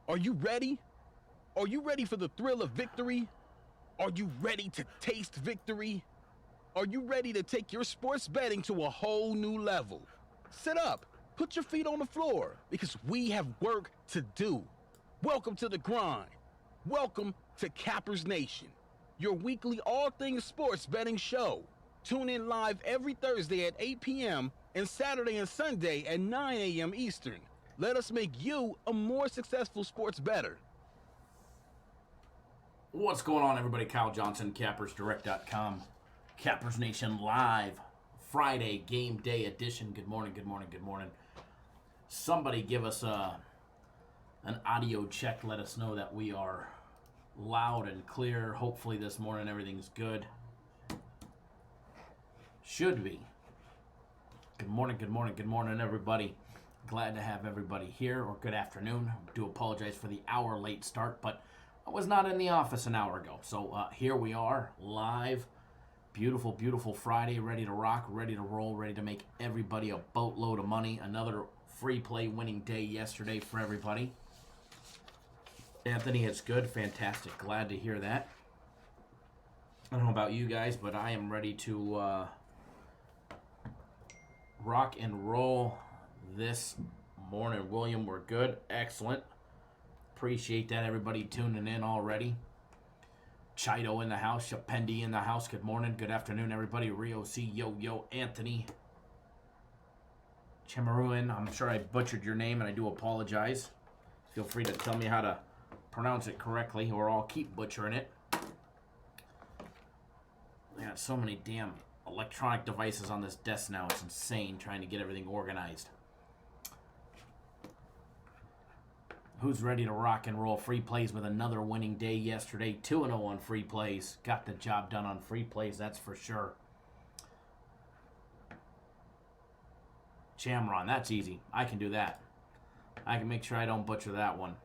Are you ready? Are you ready for the thrill of victory? Are you ready to taste victory? Are you ready to take your sports betting to a whole new level? Sit up, put your feet on the floor, because we have work to do. Welcome to the grind. Welcome to Cappers Nation, your weekly all things sports betting show. Tune in live every Thursday at 8 p.m. and Saturday and Sunday at 9 a.m. Eastern. Let us make you a more successful sports bettor. What's going on, everybody? Kyle Johnson, CappersDirect.com. Cappers Nation live, Friday game day edition. Good morning, good morning, good morning. Somebody give us an audio check. Let us know that we are loud and clear. Hopefully this morning everything's good. Should be. Good morning, good morning, good morning, everybody. Glad to have everybody here, or good afternoon. I do apologize for the hour late start, but I was not in the office an hour ago. So here we are, live. Beautiful, beautiful Friday, ready to rock, ready to roll, ready to make everybody a boatload of money. Another free play winning day yesterday for everybody. Anthony, it's good, fantastic. Glad to hear that. I don't know about you guys, but I am ready to rock and roll this morning. William, we're good. Excellent. Appreciate that, everybody tuning in already. Chido in the house. Shapendi in the house. Good morning. Good afternoon, everybody. Rio C. Yo, Anthony. Chimaruin. I'm sure I butchered your name, and I do apologize. Feel free to tell me how to pronounce it correctly, or I'll keep butchering it. I got so many damn electronic devices on this desk now. It's insane trying to get everything organized. Who's ready to rock and roll? Free plays with another winning day yesterday. 2-0 on free plays. Got the job done on free plays, that's for sure. Chamron, that's easy. I can do that. I can make sure I don't butcher that one.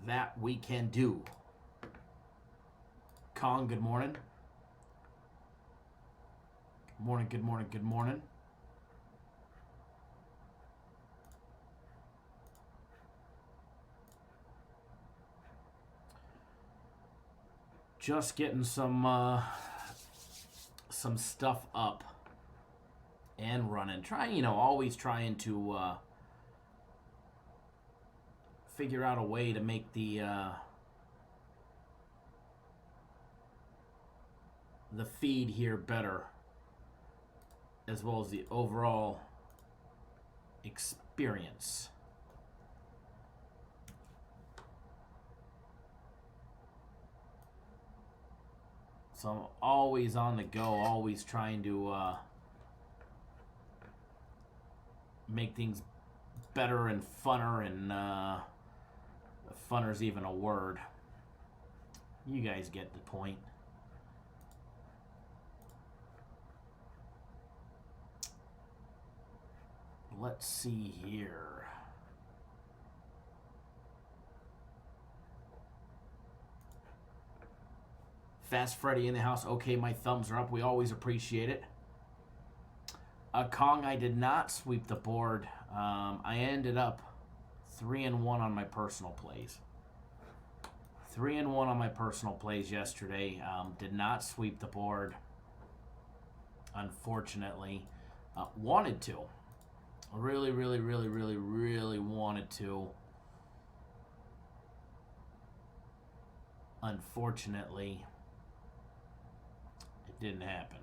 That we can do. Kong, good morning. Good morning, good morning, good morning. Just getting some stuff up and running. Always trying to figure out a way to make the feed here better, as well as the overall experience. So I'm always on the go, always trying to make things better and funner, and funner's even a word. You guys get the point. Let's see here. Fast Freddy in the house. Okay, my thumbs are up. We always appreciate it. Kong, I did not sweep the board. I ended up 3-1 on my personal plays. 3-1 on my personal plays yesterday. Did not sweep the board, unfortunately. Wanted to. Really wanted to. Unfortunately, it didn't happen.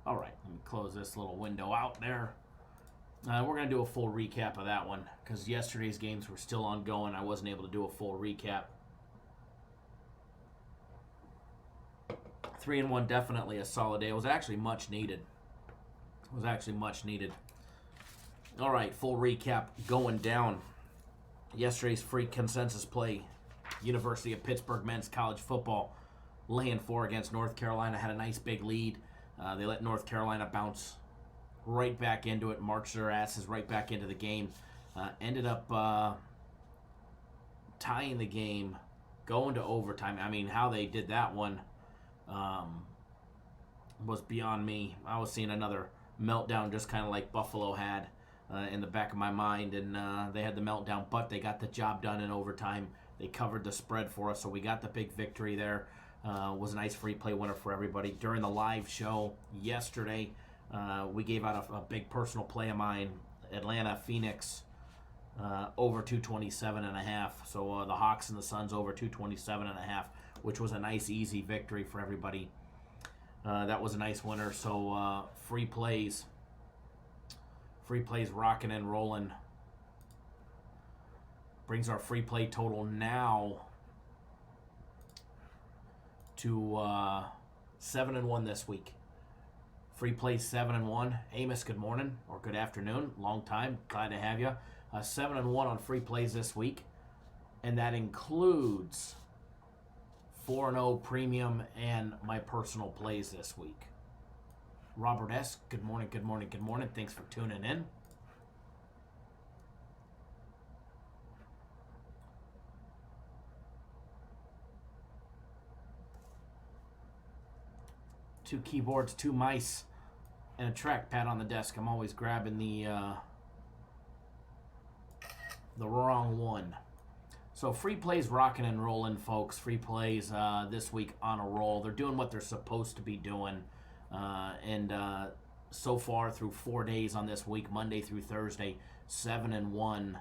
All right, let me close this little window out there. We're going to do a full recap of that one, because yesterday's games were still ongoing. I wasn't able to do a full recap. 3-1, definitely a solid day. It was actually much needed. All right, full recap going down. Yesterday's free consensus play. University of Pittsburgh men's college football laying 4 against North Carolina. Had a nice big lead. They let North Carolina bounce right back into it, march their asses right back into the game. Ended up tying the game going to overtime. I mean, how they did that one was beyond me. I was seeing another meltdown just kind of like Buffalo had in the back of my mind, and they had the meltdown, but they got the job done in overtime. They covered the spread for us, so we got the big victory there. Was a nice free play winner for everybody. During the live show yesterday, we gave out a big personal play of mine, Atlanta Phoenix over 227.5. So the Hawks and the Suns over 227.5, which was a nice easy victory for everybody. That was a nice winner. So free plays rocking and rolling. Brings our free play total now to 7-1 this week. Free play 7-1. Amos, good morning or good afternoon. Long time. Glad to have you. 7-1 on free plays this week, and that includes 4-0 premium and my personal plays this week. Robert S., good morning, good morning, good morning. Thanks for tuning in. Two keyboards, two mice, and a trackpad on the desk. I'm always grabbing the wrong one. So free plays rocking and rolling, folks. Free plays this week on a roll. They're doing what they're supposed to be doing. And so far through 4 days on this week, Monday through Thursday, 7-1.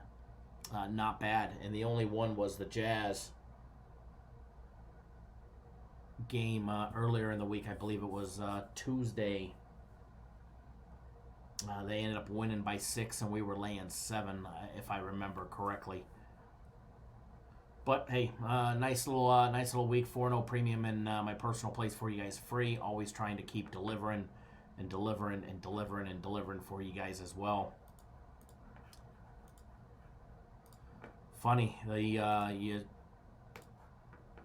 Not bad. And the only one was the Jazz game earlier in the week. I believe it was Tuesday. They ended up winning by 6, and we were laying 7, if I remember correctly. But hey, nice little week. 4-0 premium and my personal plays for you guys free. Always trying to keep delivering and delivering and delivering and delivering for you guys as well. Funny,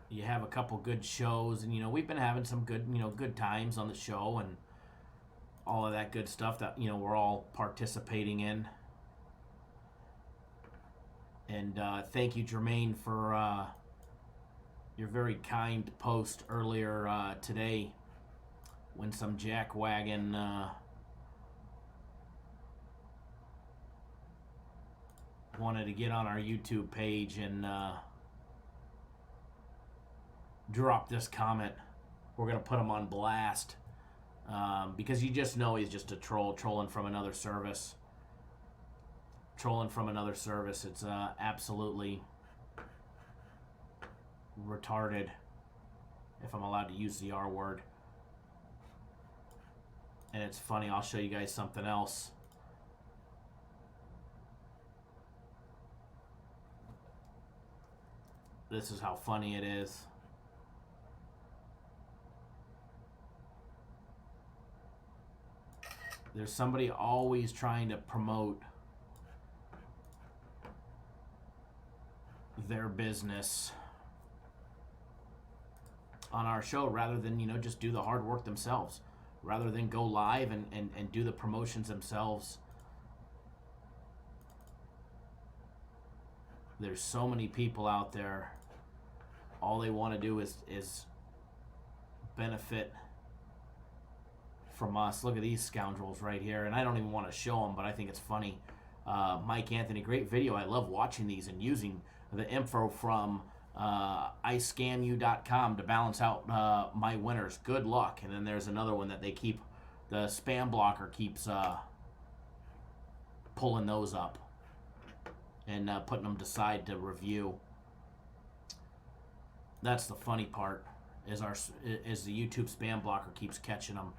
you have a couple good shows, and we've been having some good times on the show and all of that good stuff that we're all participating in. And thank you, Jermaine, for your very kind post earlier today when some jackwagon wanted to get on our YouTube page and drop this comment. We're going to put him on blast because you just know he's just a trolling from another service. It's absolutely retarded, if I'm allowed to use the R word. And it's funny, I'll show you guys something else. This is how funny it is. There's somebody always trying to promote their business on our show rather than just do the hard work themselves, rather than go live and do the promotions themselves. There's so many people out there, all they want to do is benefit from us. Look at these scoundrels right here, and I don't even want to show them, but I think it's funny. Mike Anthony, great video. I love watching these and using the info from iscamu.com to balance out my winners. Good luck. And then there's another one that they keep, the spam blocker keeps pulling those up and putting them to side to review. That's the funny part, is the YouTube spam blocker keeps catching them.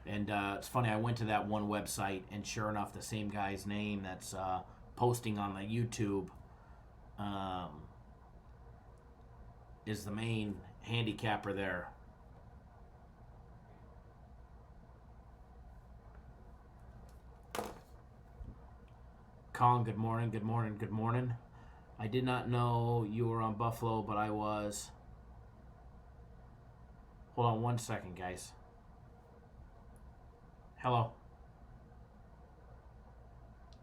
And it's funny, I went to that one website, and sure enough, the same guy's name that's posting on the YouTube is the main handicapper there. Kong, good morning, good morning, good morning. I did not know you were on Buffalo, but I was. Hold on 1 second, guys. Hello.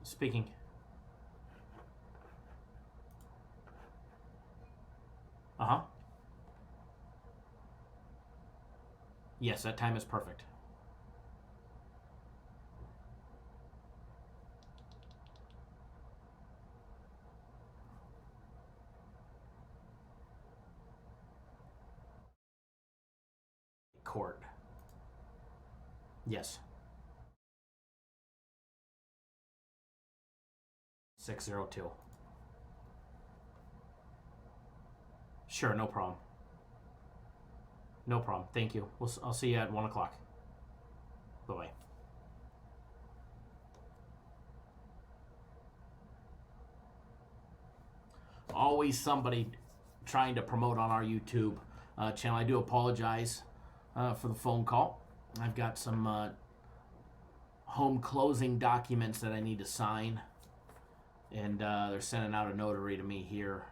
Speaking. Uh-huh. Yes, that time is perfect. Court. Yes. 602. Sure, no problem. No problem. Thank you. I'll see you at 1 o'clock. Bye-bye. Always somebody trying to promote on our YouTube channel. I do apologize for the phone call. I've got some home closing documents that I need to sign, and they're sending out a notary to me here.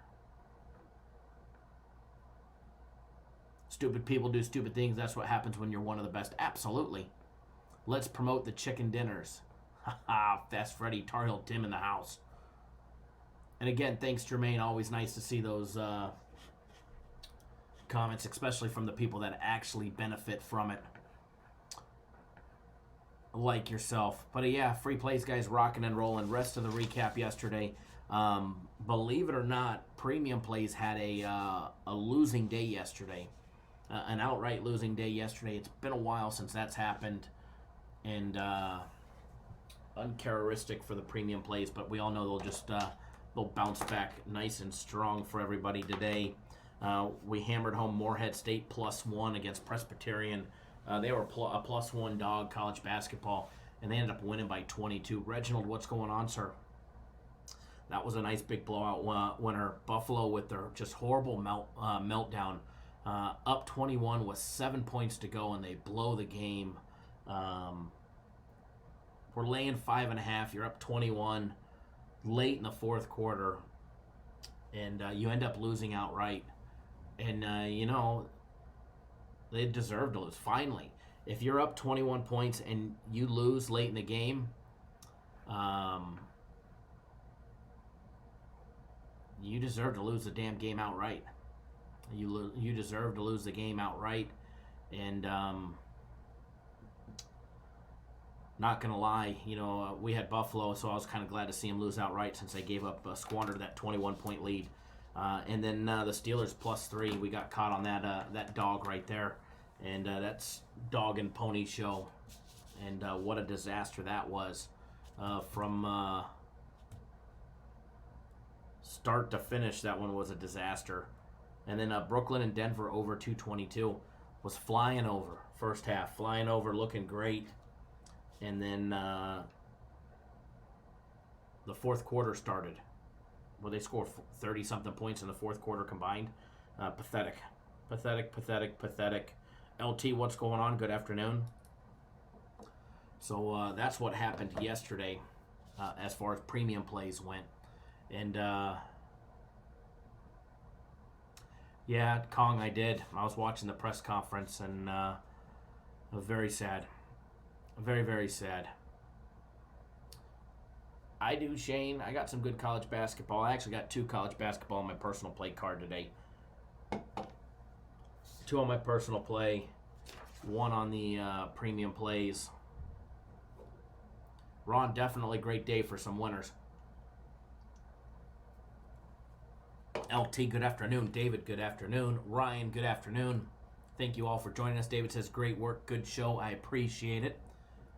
Stupid people do stupid things. That's what happens when you're one of the best. Absolutely. Let's promote the chicken dinners. Haha, Fast Freddy, Tar Heel Tim in the house. And again, thanks, Jermaine. Always nice to see those comments, especially from the people that actually benefit from it, like yourself. But yeah, free plays, guys, rocking and rolling. Rest of the recap yesterday. Believe it or not, Premium Plays had a losing day yesterday. An outright losing day yesterday. It's been a while since that's happened, and uncharacteristic for the Premium Plays, but we all know they'll just they'll bounce back nice and strong for everybody today. We hammered home Morehead State +1 against Presbyterian. They were a +1 dog, college basketball, and they ended up winning by 22. Reginald, what's going on, sir? That was a nice big blowout winner. Buffalo with their just horrible meltdown. Up 21 with 7 points to go, and they blow the game. We're laying 5.5. You're up 21 late in the fourth quarter, and you end up losing outright. And, they deserve to lose. Finally, if you're up 21 points and you lose late in the game, you deserve to lose the damn game outright. You deserve to lose the game outright. And not going to lie, we had Buffalo, so I was kind of glad to see him lose outright since they gave up, squandered that 21-point lead. And then the Steelers +3, we got caught on that dog right there. And that's dog and pony show. And what a disaster that was from start to finish. That one was a disaster. And then Brooklyn and Denver over 222 was flying over first half, flying over, looking great. And then the fourth quarter started, where they scored 30-something points in the fourth quarter combined. Pathetic. LT, what's going on? Good afternoon. So that's what happened yesterday as far as Premium Plays went. And yeah, Kong, I did. I was watching the press conference, and it was very sad. Very, very sad. I do, Shane. I got some good college basketball. I actually got 2 college basketball on my personal play card today. 2 on my personal play. 1 on the Premium Plays. Ron, definitely great day for some winners. LT, good afternoon. David, good afternoon. Ryan, good afternoon. Thank you all for joining us. David says, great work, good show. I appreciate it.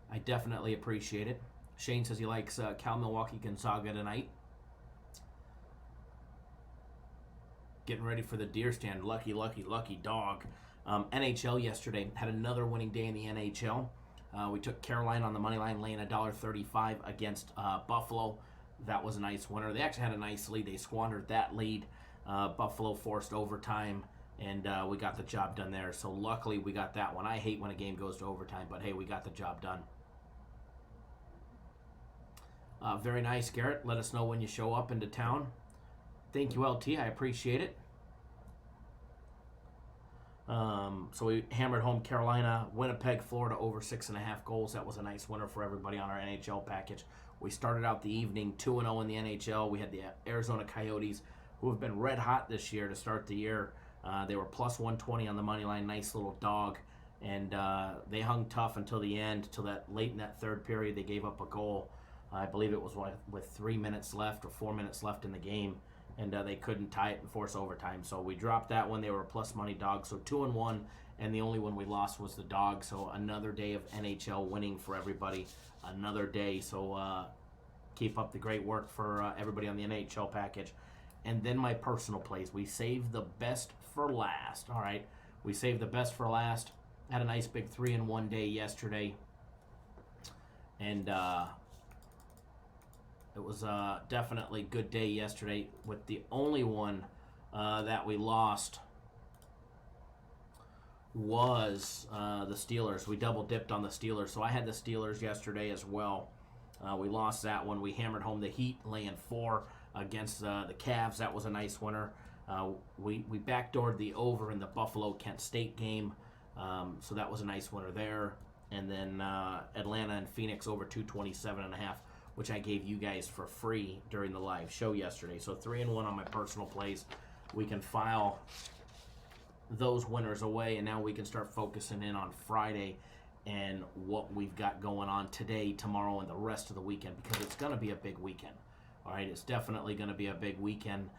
I definitely appreciate it. Shane says he likes Cal Milwaukee Gonzaga tonight. Getting ready for the deer stand. Lucky dog. NHL yesterday had another winning day in the NHL. We took Carolina on the money line, laying $1.35 against Buffalo. That was a nice winner. They actually had a nice lead. They squandered that lead. Buffalo forced overtime, and we got the job done there. So luckily we got that one. I hate when a game goes to overtime, but hey, we got the job done. Very nice, Garrett. Let us know when you show up into town. Thank you, LT. I appreciate it. So we hammered home Carolina, Winnipeg, Florida over 6.5 goals. That was a nice winner for everybody on our NHL package. We started out the evening 2-0 in the NHL. We had the Arizona Coyotes, who have been red hot this year to start the year. They were +120 on the money line. Nice little dog. and they hung tough until the end, till that late in that third period. They gave up a goal. I believe it was with 3 minutes left or 4 minutes left in the game, and they couldn't tie it and force overtime. So we dropped that one. They were a plus money dog, so 2-1, and the only one we lost was the dog. So another day of NHL winning for everybody. Another day. So keep up the great work for everybody on the NHL package. And then my personal plays. We saved the best for last. All right, we saved the best for last. Had a nice big 3-1 day yesterday, and it was definitely a good day yesterday. With the only one that we lost was the Steelers. We double dipped on the Steelers, so I had the Steelers yesterday as well. We lost that one. We hammered home the Heat, laying 4 against the Cavs. That was a nice winner. We backdoored the over in the Buffalo-Kent State game, so that was a nice winner there. And then Atlanta and Phoenix over 227.5, which I gave you guys for free during the live show yesterday. So 3-1 on my personal plays. We can file those winners away, and now we can start focusing in on Friday and what we've got going on today, tomorrow, and the rest of the weekend, because it's going to be a big weekend. All right, it's definitely going to be a big weekend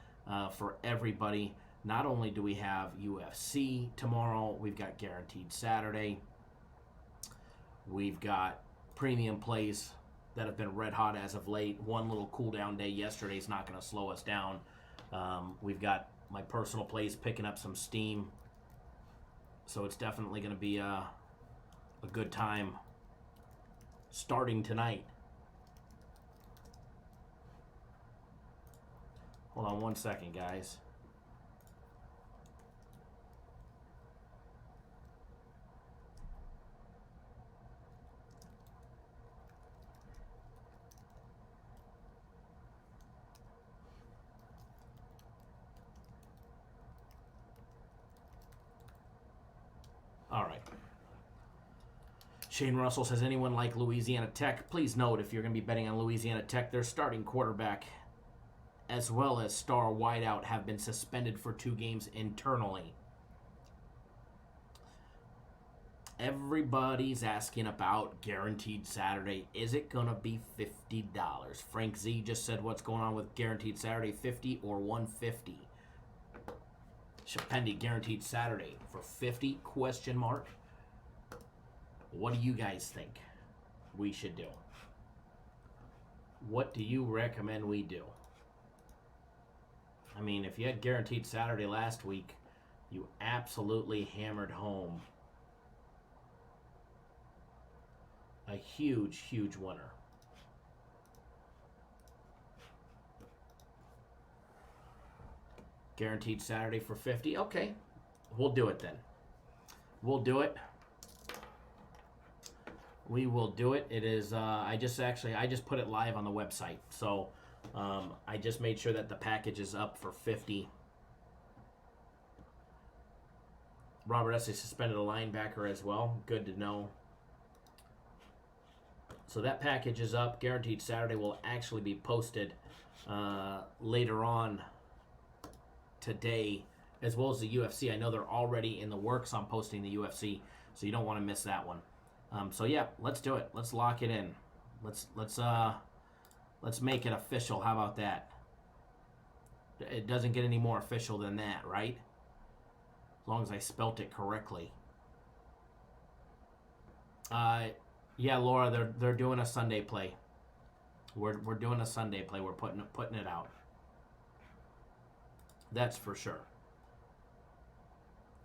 for everybody. Not only do we have UFC tomorrow, we've got Guaranteed Saturday. We've got premium plays that have been red hot as of late. One little cool down day yesterday is not going to slow us down. We've got my personal plays picking up some steam. So it's definitely going to be a good time starting tonight. Hold on one second, guys. All right. Shane Russell says, anyone like Louisiana Tech? Please note, if you're going to be betting on Louisiana Tech, their starting quarterback as well as star wideout have been suspended for 2 games internally. Everybody's asking about Guaranteed Saturday. Is it going to be $50? Frank Z just said, what's going on with Guaranteed Saturday, 50 or 150? Shapendi, Guaranteed Saturday for 50? Question mark. What do you guys think we should do? What do you recommend we do? I mean, if you had Guaranteed Saturday last week, you absolutely hammered home a huge, huge winner. Guaranteed Saturday for 50. Okay, we'll do it then. We'll do it. We will do it. It is, I just put it live on the website. So I just made sure that the package is up for 50. Robert S. suspended a linebacker as well. Good to know. So that package is up. Guaranteed Saturday will actually be posted later on today, as well as the UFC. I know they're already in the works on posting the UFC, so you don't want to miss that one. So yeah, let's do it. Let's lock it in. Let's make it official. How about that? It doesn't get any more official than that, right? As long as I spelt it correctly. Yeah, Laura, they're doing a Sunday play. We're doing a Sunday play. We're putting it out. That's for sure.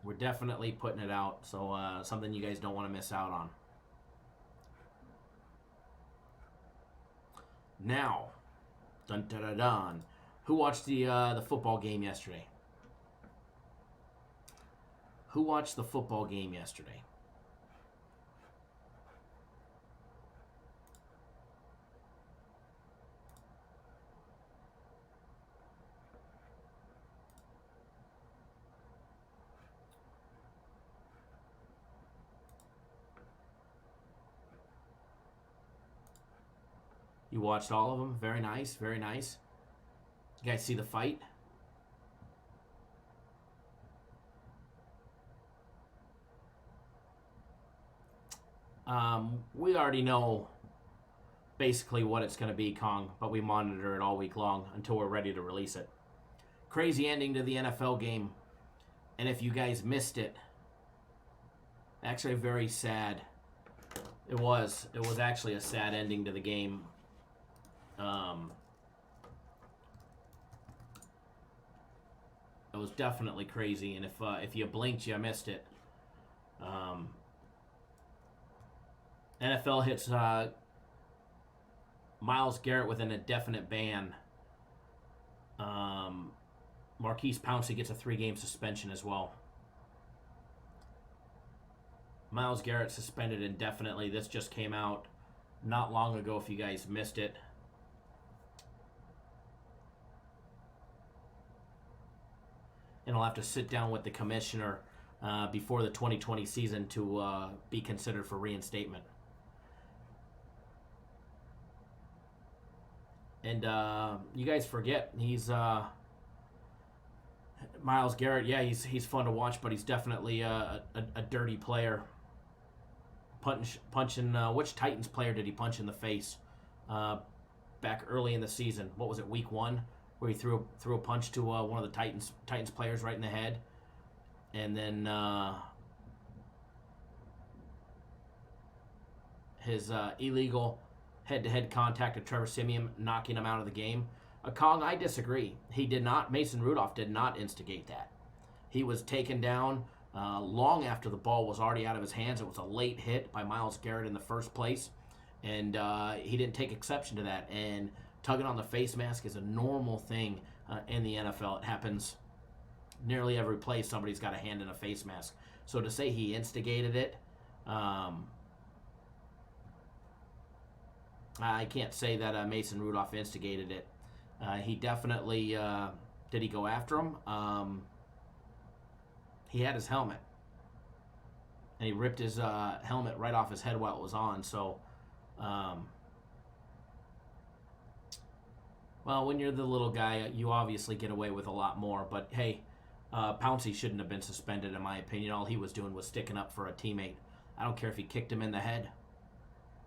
We're definitely putting it out. So something you guys don't want to miss out on. Now, dun dun dun dun. Who watched the football game yesterday? Who watched the football game yesterday? You watched all of them? Very nice, very nice. You guys see the fight? We already know basically what it's going to be, Kong, but we monitor it all week long until we're ready to release it. Crazy ending to the NFL game. And if you guys missed it, actually very sad. It was actually a sad ending to the game. It was definitely crazy, and if you blinked, you missed it. NFL hits Myles Garrett with an indefinite ban. Marquise Pouncey gets a 3-game suspension as well. Myles Garrett suspended indefinitely. This just came out not long ago if you guys missed it. And I'll have to sit down with the commissioner before the 2020 season to be considered for reinstatement. And you guys forget, he's Myles Garrett. Yeah, he's fun to watch, but he's definitely a dirty player. Punching which Titans player did he punch in the face back early in the season? What was it, week 1, where he threw a punch to one of the Titans players right in the head, and then his illegal head-to-head contact of Trevor Siemian, knocking him out of the game. Kong, I disagree. He did not. Mason Rudolph did not instigate that. He was taken down long after the ball was already out of his hands. It was a late hit by Myles Garrett in the first place, and he didn't take exception to that. And tugging on the face mask is a normal thing in the NFL. It happens nearly every play. Somebody's got a hand in a face mask. So to say he instigated it, I can't say that Mason Rudolph instigated it. He definitely did. He go after him? He had his helmet, and he ripped his helmet right off his head while it was on. So, well, when you're the little guy, you obviously get away with a lot more. But hey, Pouncey shouldn't have been suspended, in my opinion. All he was doing was sticking up for a teammate. I don't care if he kicked him in the head.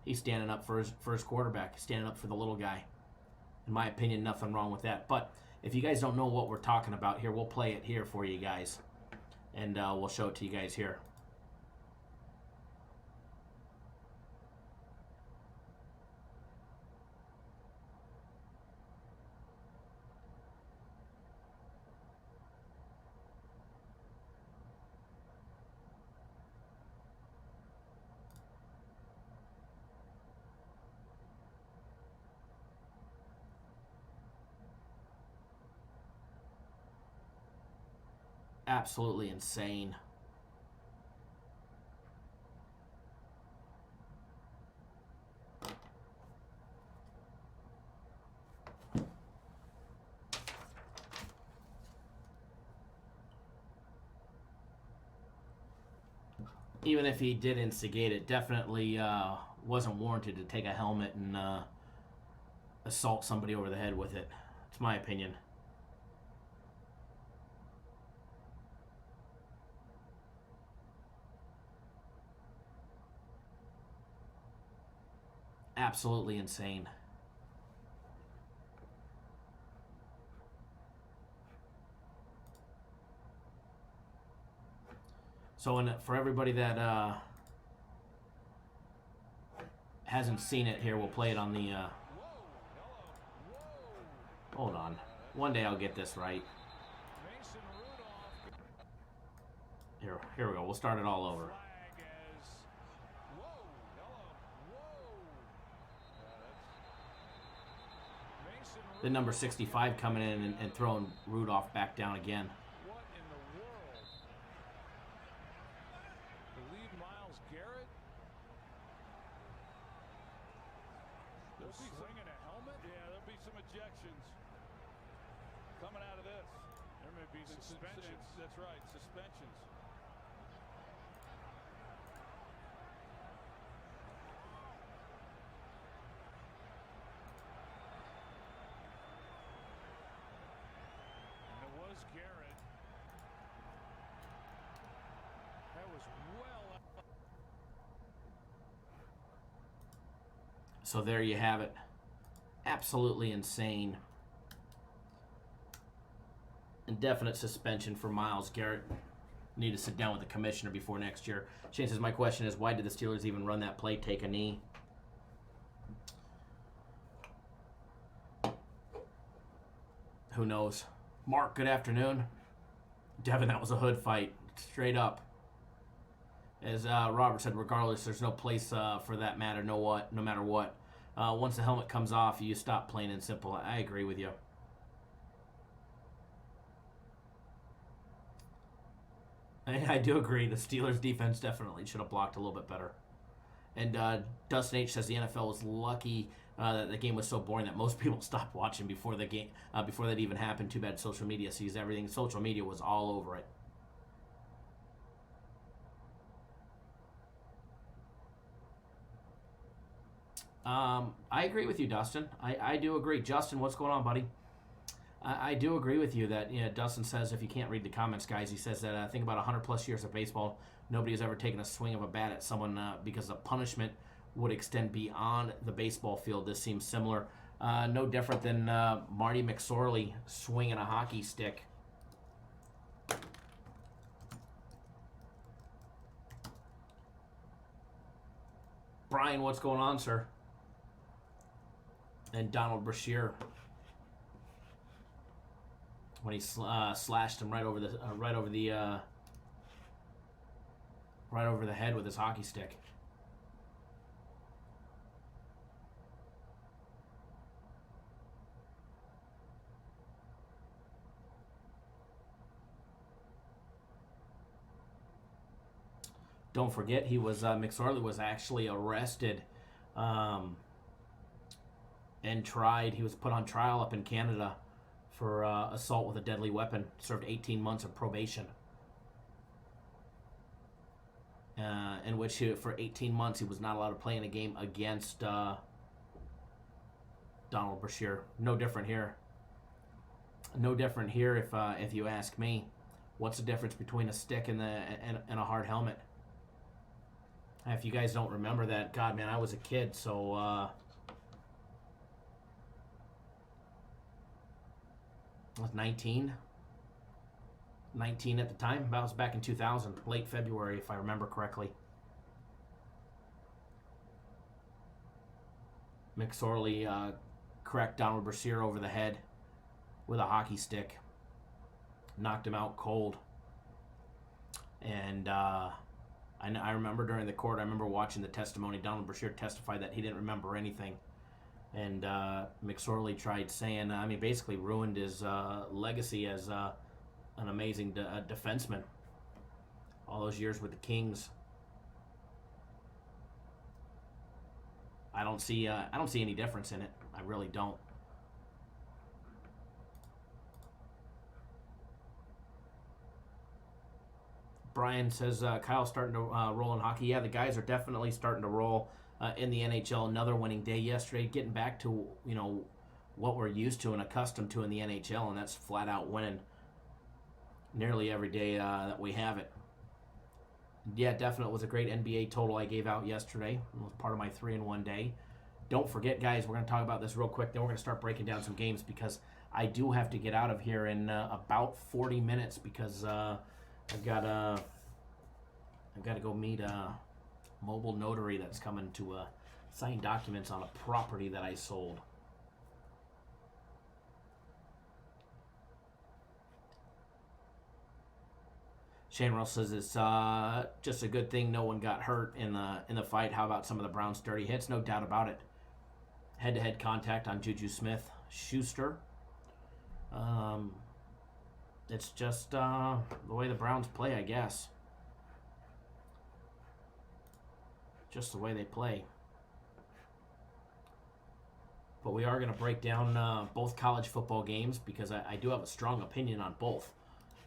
He's standing up for his quarterback, standing up for the little guy. In my opinion, nothing wrong with that. But if you guys don't know what we're talking about here, we'll play it here for you guys. And we'll show it to you guys here. Absolutely insane. Even if he did instigate it, definitely wasn't warranted to take a helmet and assault somebody over the head with it. It's my opinion. Absolutely insane. So for everybody that hasn't seen it here, we'll play it on the... Hold on. One day I'll get this right. Here we go. We'll start it all over. The number 65 coming in and throwing Rudolph back down again. What in the world? Believe Myles Garrett? They'll be swinging a helmet? Yeah, there'll be some ejections coming out of this. There may be suspensions. That's right, suspensions. Garrett. That was well. So there you have it. Absolutely insane. Indefinite suspension for Myles Garrett. Need to sit down with the commissioner before next year. Shane says, my question is, why did the Steelers even run that play, take a knee? Who knows? Mark, good afternoon. Devin, that was a hood fight. Straight up. As Robert said, regardless, there's no place for that matter, no matter what. Once the helmet comes off, you stop, plain and simple. I agree with you. I do agree. The Steelers' defense definitely should have blocked a little bit better. And Dustin H says the NFL was lucky that the game was so boring that most people stopped watching before the game, before that even happened. Too bad social media sees everything. Social media was all over it. I agree with you, Dustin. I do agree. Justin, what's going on, buddy? I do agree with you that Dustin says, if you can't read the comments, guys, he says that I think about 100-plus years of baseball, nobody has ever taken a swing of a bat at someone because the punishment would extend beyond the baseball field. This seems similar. No different than Marty McSorley swinging a hockey stick. Brian, what's going on, sir? And Donald Brashear, when he slashed him right over the head with his hockey stick. Don't forget, he was McSorley was actually arrested and tried. He was put on trial up in Canada for assault with a deadly weapon. Served 18 months of probation, in which for 18 months he was not allowed to play in a game against Donald Brashear. No different here. No different here if you ask me. What's the difference between a stick and a hard helmet? If you guys don't remember that, God, man, I was a kid, so I was 19 at the time. That was back in 2000, late February, if I remember correctly. McSorley cracked Donald Brashear over the head with a hockey stick, knocked him out cold. And I remember during the court, I remember watching the testimony. Donald Brashear testified that he didn't remember anything. And McSorley tried saying, basically ruined his legacy as an amazing defenseman. All those years with the Kings. I don't see any difference in it. I really don't. Brian says Kyle's starting to roll in hockey. Yeah, the guys are definitely starting to roll in the NHL. Another winning day yesterday, getting back to what we're used to and accustomed to in the NHL, and that's flat out winning nearly every day that we have it. Yeah, definitely was a great NBA total I gave out yesterday. It was part of my 3-in-1 day. Don't forget, guys, we're going to talk about this real quick. Then we're going to start breaking down some games because I do have to get out of here in about 40 minutes because I've got to go meet a mobile notary that's coming to sign documents on a property that I sold. Shane Russell says it's just a good thing no one got hurt in the fight. How about some of the Browns' dirty hits? No doubt about it. Head-to-head contact on Juju Smith-Schuster. It's just the way the Browns play, I guess. Just the way they play. But we are going to break down both college football games because I do have a strong opinion on both.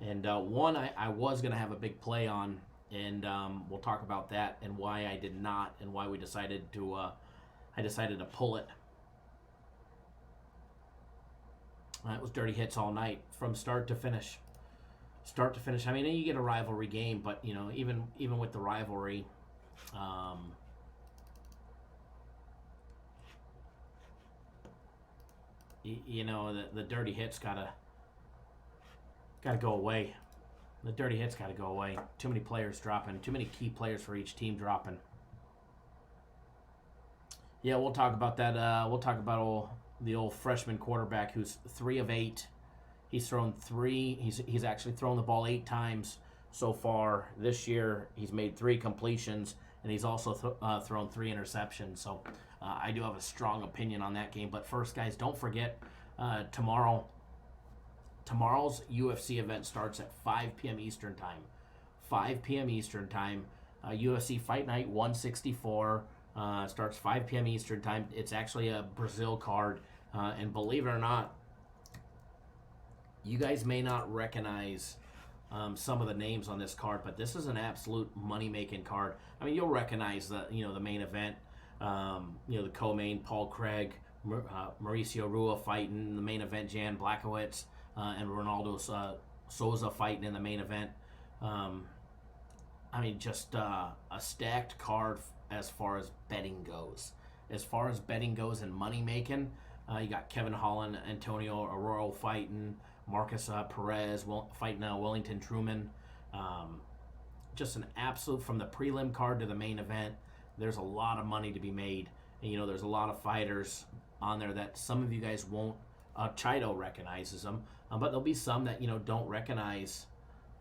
And one I was going to have a big play on, and we'll talk about that and why I did not and why we decided to I decided to pull it. It was dirty hits all night from start to finish. Start to finish. I mean, you get a rivalry game, but even with the rivalry, you know, the dirty hits gotta go away. The dirty hits gotta go away. Too many players dropping. Too many key players for each team dropping. Yeah, we'll talk about that. We'll talk about the old freshman quarterback who's 3 of 8. He's thrown 3. He's actually thrown the ball 8 times so far this year. He's made 3 completions, and he's also thrown 3 interceptions. So I do have a strong opinion on that game. But first, guys, don't forget tomorrow's UFC event starts at 5 p.m. Eastern time. 5 p.m. Eastern time. UFC Fight Night 164. Starts 5 p.m. Eastern time. It's actually a Brazil card. And believe it or not, you guys may not recognize some of the names on this card, but this is an absolute money-making card. I mean, you'll recognize the main event. The co-main, Paul Craig, Mauricio Rua fighting. The main event, Jan Blachowicz and Ronaldo Souza fighting in the main event. Just a stacked card as far as betting goes. As far as betting goes and money making, you got Kevin Holland, Antonio Arroyo fighting, Marcus Perez fighting Wellington Truman. Just an absolute, from the prelim card to the main event, there's a lot of money to be made. And, there's a lot of fighters on there that some of you guys won't. Chido recognizes them, but there'll be some that don't recognize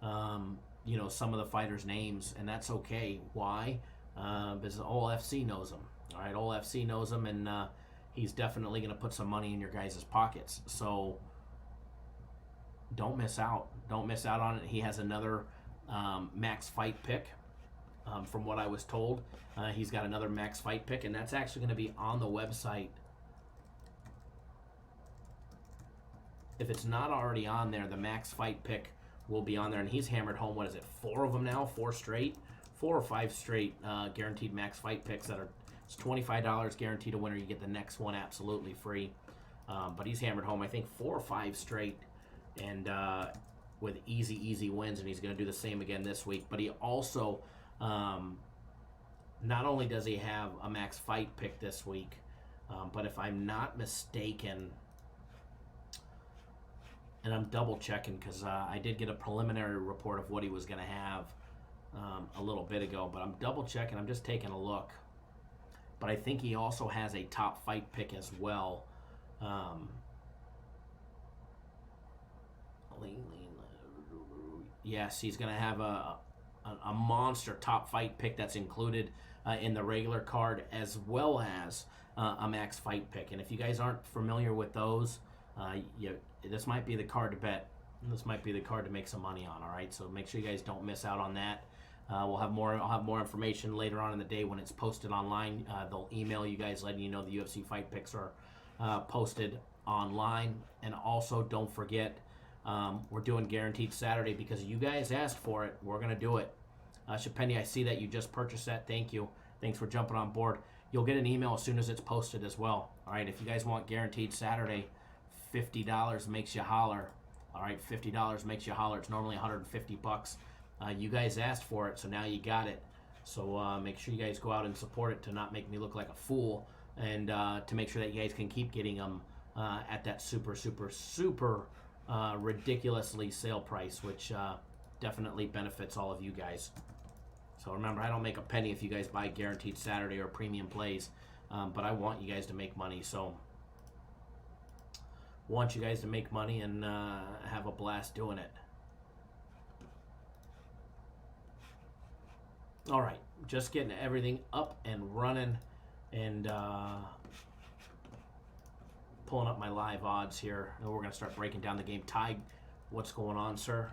some of the fighters' names, and that's okay. Why? Because All FC knows them. All right, All FC knows him, and he's definitely going to put some money in your guys' pockets. So don't miss out. Don't miss out on it. He has another max fight pick. From what I was told, he's got another max fight pick, and that's actually going to be on the website. If it's not already on there, the max fight pick will be on there, and he's hammered home, 4 of them now? 4 or 5 straight guaranteed max fight picks that are, it's $25 guaranteed a winner. You get the next one absolutely free. But he's hammered home, I think, 4 or 5 straight, and with easy wins, and he's going to do the same again this week. But he also, not only does he have a max fight pick this week, but if I'm not mistaken, and I'm double checking because I did get a preliminary report of what he was going to have a little bit ago, but I'm double checking. I'm just taking a look. But I think he also has a top fight pick as well. Yes, he's going to have a monster top fight pick that's included in the regular card, as well as a max fight pick. And if you guys aren't familiar with those, this might be the card to bet. This might be the card to make some money on. All right, so make sure you guys don't miss out on that. I'll have more information later on in the day when it's posted online. They'll email you guys letting you know the UFC fight picks are posted online. And also, don't forget, we're doing Guaranteed Saturday because you guys asked for it. We're going to do it. Shapenny, I see that you just purchased that. Thank you. Thanks for jumping on board. You'll get an email as soon as it's posted as well. All right, if you guys want Guaranteed Saturday, $50 makes you holler. All right, $50 makes you holler. It's normally $150. You guys asked for it, so now you got it. So make sure you guys go out and support it to not make me look like a fool, and to make sure that you guys can keep getting them at that super ridiculously sale price, which definitely benefits all of you guys. So remember, I don't make a penny if you guys buy Guaranteed Saturday or Premium Plays, but I want you guys to make money. So want you guys to make money and have a blast doing it. All right, just getting everything up and running, and pulling up my live odds here. And we're going to start breaking down the game. Ty, what's going on, sir?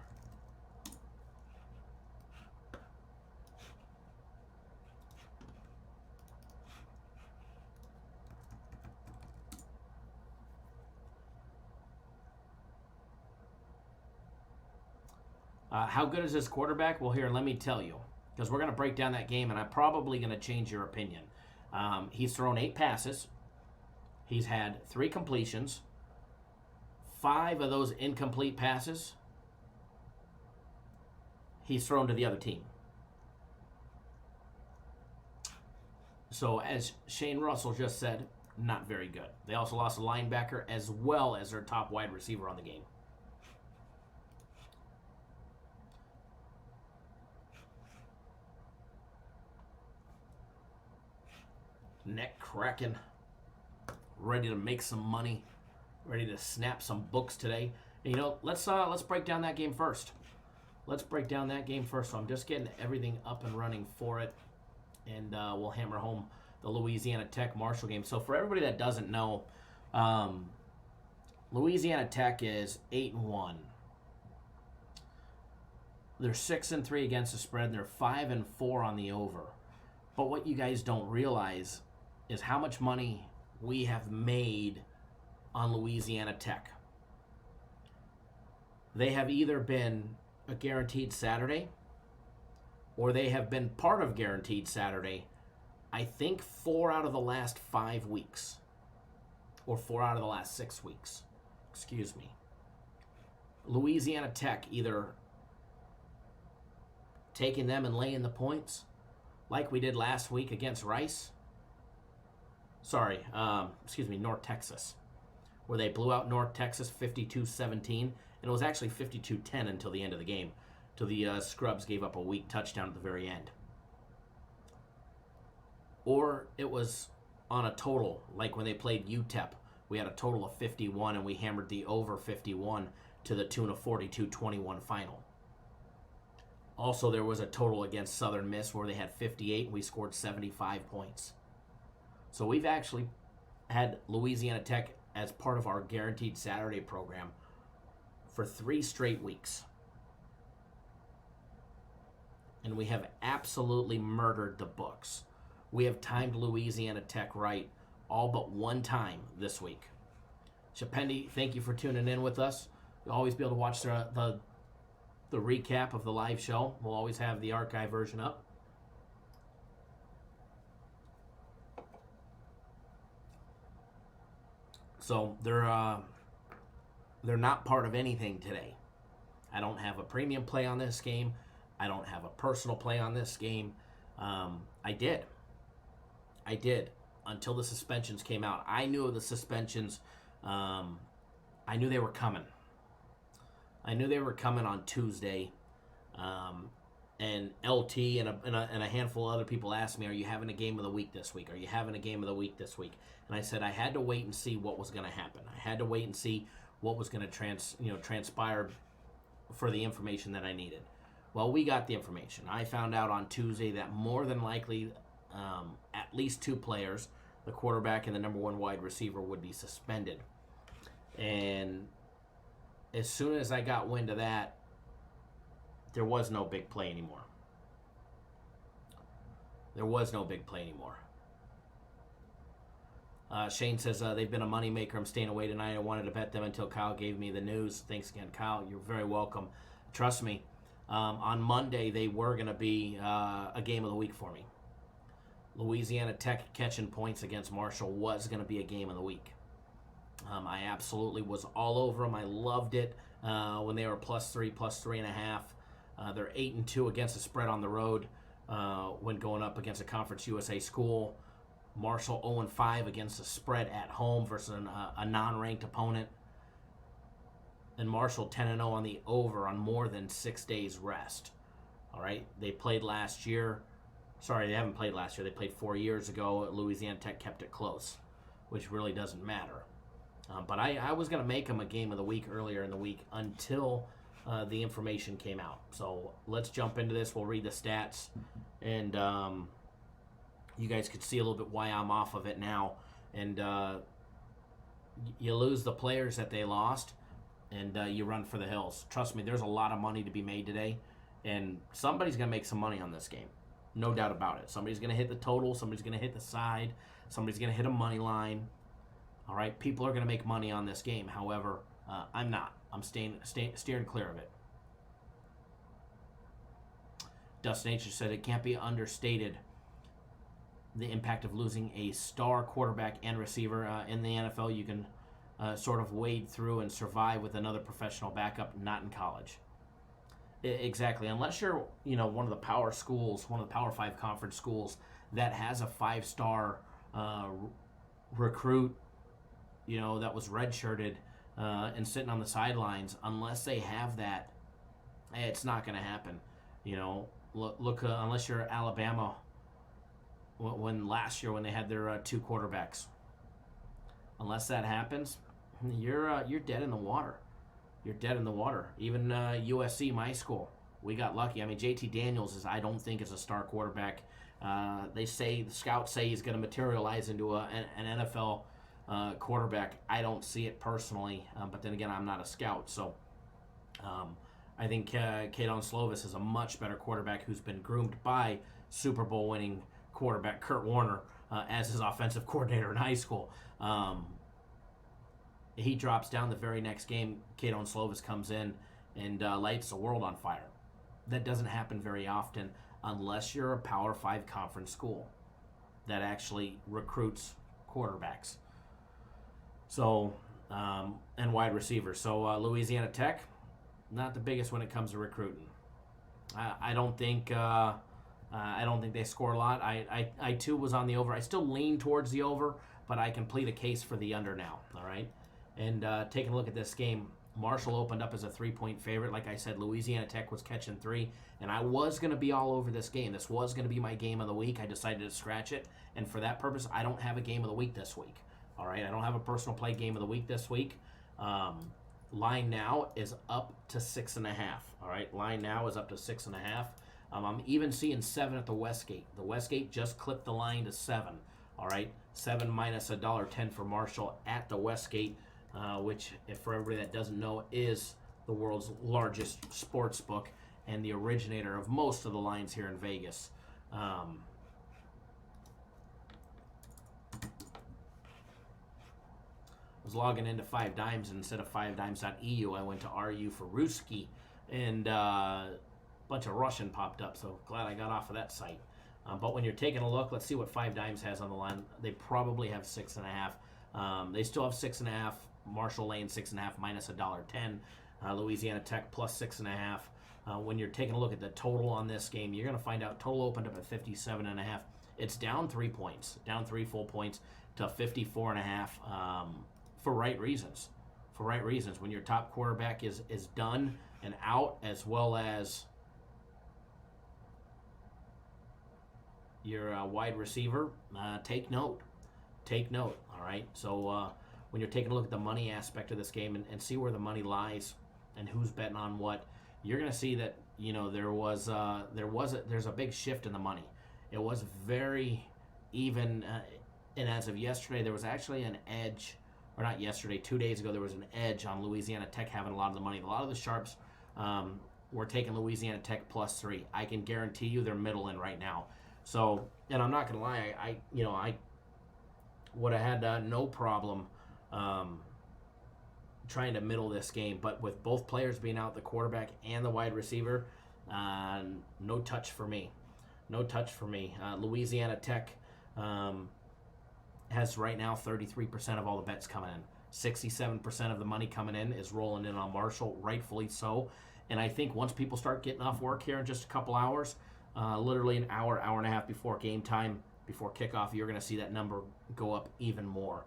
How good is this quarterback? Well, here, let me tell you, because we're going to break down that game, and I'm probably going to change your opinion. He's thrown 8 passes. He's had 3 completions. 5 of those incomplete passes, he's thrown to the other team. So, as Shane Russell just said, not very good. They also lost a linebacker as well as their top wide receiver on the game. Neck cracking, ready to make some money, ready to snap some books today. And, you know, let's break down that game first. Let's break down that game first. So I'm just getting everything up and running for it, and we'll hammer home the Louisiana Tech Marshall game. So for everybody that doesn't know, Louisiana Tech is 8-1. They're 6-3 against the spread, and they're 5-4 on the over. But what you guys don't realize is how much money we have made on Louisiana Tech. They have either been a guaranteed Saturday, or they have been part of guaranteed Saturday, I think 4 out of the last 5 weeks, or 4 out of the last 6 weeks. Excuse me. Louisiana Tech either taking them and laying the points, like we did last week against Rice. North Texas, where they blew out North Texas 52-17, and it was actually 52-10 until the end of the game, till the Scrubs gave up a weak touchdown at the very end. Or it was on a total, like when they played UTEP, we had a total of 51, and we hammered the over 51 to the tune of 42-21 final. Also, there was a total against Southern Miss where they had 58, and we scored 75 points. So we've actually had Louisiana Tech as part of our Guaranteed Saturday program for 3 straight weeks. And we have absolutely murdered the books. We have timed Louisiana Tech right all but one time this week. Chapendi, thank you for tuning in with us. You'll always be able to watch the recap of the live show. We'll always have the archive version up. So they're not part of anything today. I don't have a premium play on this game. I don't have a personal play on this game. I did until the suspensions came out. I knew of the suspensions. I knew they were coming. I knew they were coming on Tuesday. And LT and a handful of other people asked me, "Are you having a game of the week this week? Are you having a game of the week this week?" And I said I had to wait and see what was going to happen. I had to wait and see what was going to transpire for the information that I needed. Well, we got the information. I found out on Tuesday that more than likely, at least 2 players, the quarterback and the number 1 wide receiver, would be suspended. And as soon as I got wind of that, there was no big play anymore. Shane says, they've been a moneymaker. I'm staying away tonight. I wanted to bet them until Kyle gave me the news. Thanks again, Kyle. You're very welcome. Trust me, on Monday they were going to be a game of the week for me. Louisiana Tech catching points against Marshall was going to be a game of the week. I absolutely was all over them. I loved it when they were +3, +3.5. They're 8-2 against the spread on the road when going up against a Conference USA school. Marshall 0-5 against the spread at home versus a non-ranked opponent. And Marshall 10-0 on the over on more than 6 days rest. All right, they played last year. Sorry, they haven't played last year. They played 4 years ago. Louisiana Tech kept it close, which really doesn't matter. But I was going to make them a game of the week earlier in the week until the information came out. So let's jump into this. We'll read the stats, and you guys could see a little bit why I'm off of it now. And you lose the players that they lost, and you run for the hills. Trust me, there's a lot of money to be made today, and somebody's going to make some money on this game. No doubt about it. Somebody's going to hit the total. Somebody's going to hit the side. Somebody's going to hit a money line. All right, people are going to make money on this game. However, I'm not. I'm steering clear of it. Dustin H. said it can't be understated the impact of losing a star quarterback and receiver. In the NFL, you can sort of wade through and survive with another professional backup, not in college. Exactly. Unless you're, one of the power schools, one of the Power 5 conference schools that has a 5-star recruit, that was redshirted and sitting on the sidelines, unless they have that, it's not going to happen. Look, unless you're Alabama, when last year when they had their 2 quarterbacks, unless that happens, you're dead in the water. You're dead in the water. Even USC, my school, we got lucky. I mean, JT Daniels I don't think is a star quarterback. The scouts say he's going to materialize into an NFL quarterback. I don't see it personally, but then again, I'm not a scout, so I think Kedon Slovis is a much better quarterback who's been groomed by Super Bowl winning quarterback Kurt Warner as his offensive coordinator in high school. He drops down the very next game. Kedon Slovis comes in and lights the world on fire. That doesn't happen very often unless you're a Power 5 conference school that actually recruits quarterbacks. So, and wide receivers. So Louisiana Tech, not the biggest when it comes to recruiting. I don't think they score a lot. I too was on the over. I still lean towards the over, but I can plead a case for the under now. All right, and taking a look at this game, Marshall opened up as a 3-point favorite. Like I said, Louisiana Tech was catching 3, and I was going to be all over this game. This was going to be my game of the week. I decided to scratch it, and for that purpose, I don't have a game of the week this week. All right, I don't have a personal play game of the week this week. Line now is up to 6.5. All right, line now is up to 6.5. I'm even seeing 7 at the Westgate. The Westgate just clipped the line to 7. All right, 7 minus $1.10 for Marshall at the Westgate, which, if for everybody that doesn't know, is the world's largest sports book and the originator of most of the lines here in Vegas. Was logging into 5 Dimes, and instead of 5dimes.eu, I went to RU for Ruski, and a bunch of Russian popped up, so glad I got off of that site. But when you're taking a look, let's see what 5 Dimes has on the line. They probably have 6.5. They still have 6.5. Marshall laying 6.5 minus $1.10. Louisiana Tech plus 6.5. When you're taking a look at the total on this game, you're going to find out total opened up at 57.5. It's down 3 points, down 3 full points to 54.5. For right reasons. For right reasons. When your top quarterback is done and out, as well as your wide receiver, take note. Take note, all right? So when you're taking a look at the money aspect of this game and see where the money lies and who's betting on what, you're going to see that, there's a big shift in the money. It was very even, and as of yesterday, there was actually an edge. Or not yesterday, 2 days ago, there was an edge on Louisiana Tech having a lot of the money. A lot of the sharps were taking Louisiana Tech plus 3. I can guarantee you they're middling right now. So, and I'm not going to lie, I would have had no problem trying to middle this game. But with both players being out, the quarterback and the wide receiver, no touch for me. No touch for me. Louisiana Tech has right now 33% of all the bets coming in. 67% of the money coming in is rolling in on Marshall, rightfully so. And I think once people start getting off work here in just a couple hours, literally an hour and a half before game time, before kickoff, you're going to see that number go up even more.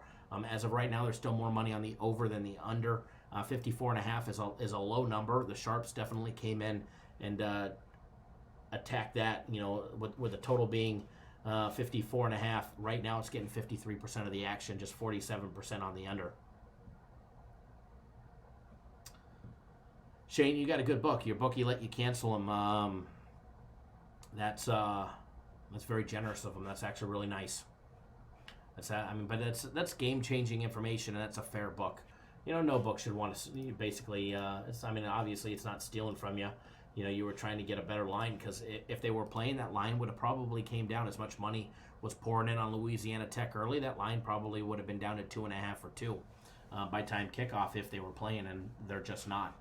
As of right now, there's still more money on the over than the under. 54.5 is a low number. The sharps definitely came in and attacked that, with the total being 54.5. Right now it's getting 53% of the action, just 47% on the under. Shane, you got a good book. Your bookie let you cancel them. That's very generous of them. That's actually really nice. But that's game-changing information, and that's a fair book. No book should want to basically. Obviously it's not stealing from you. You were trying to get a better line, because if they were playing, that line would have probably came down. As much money was pouring in on Louisiana Tech early, that line probably would have been down to 2.5 or 2 by time kickoff if they were playing, and they're just not.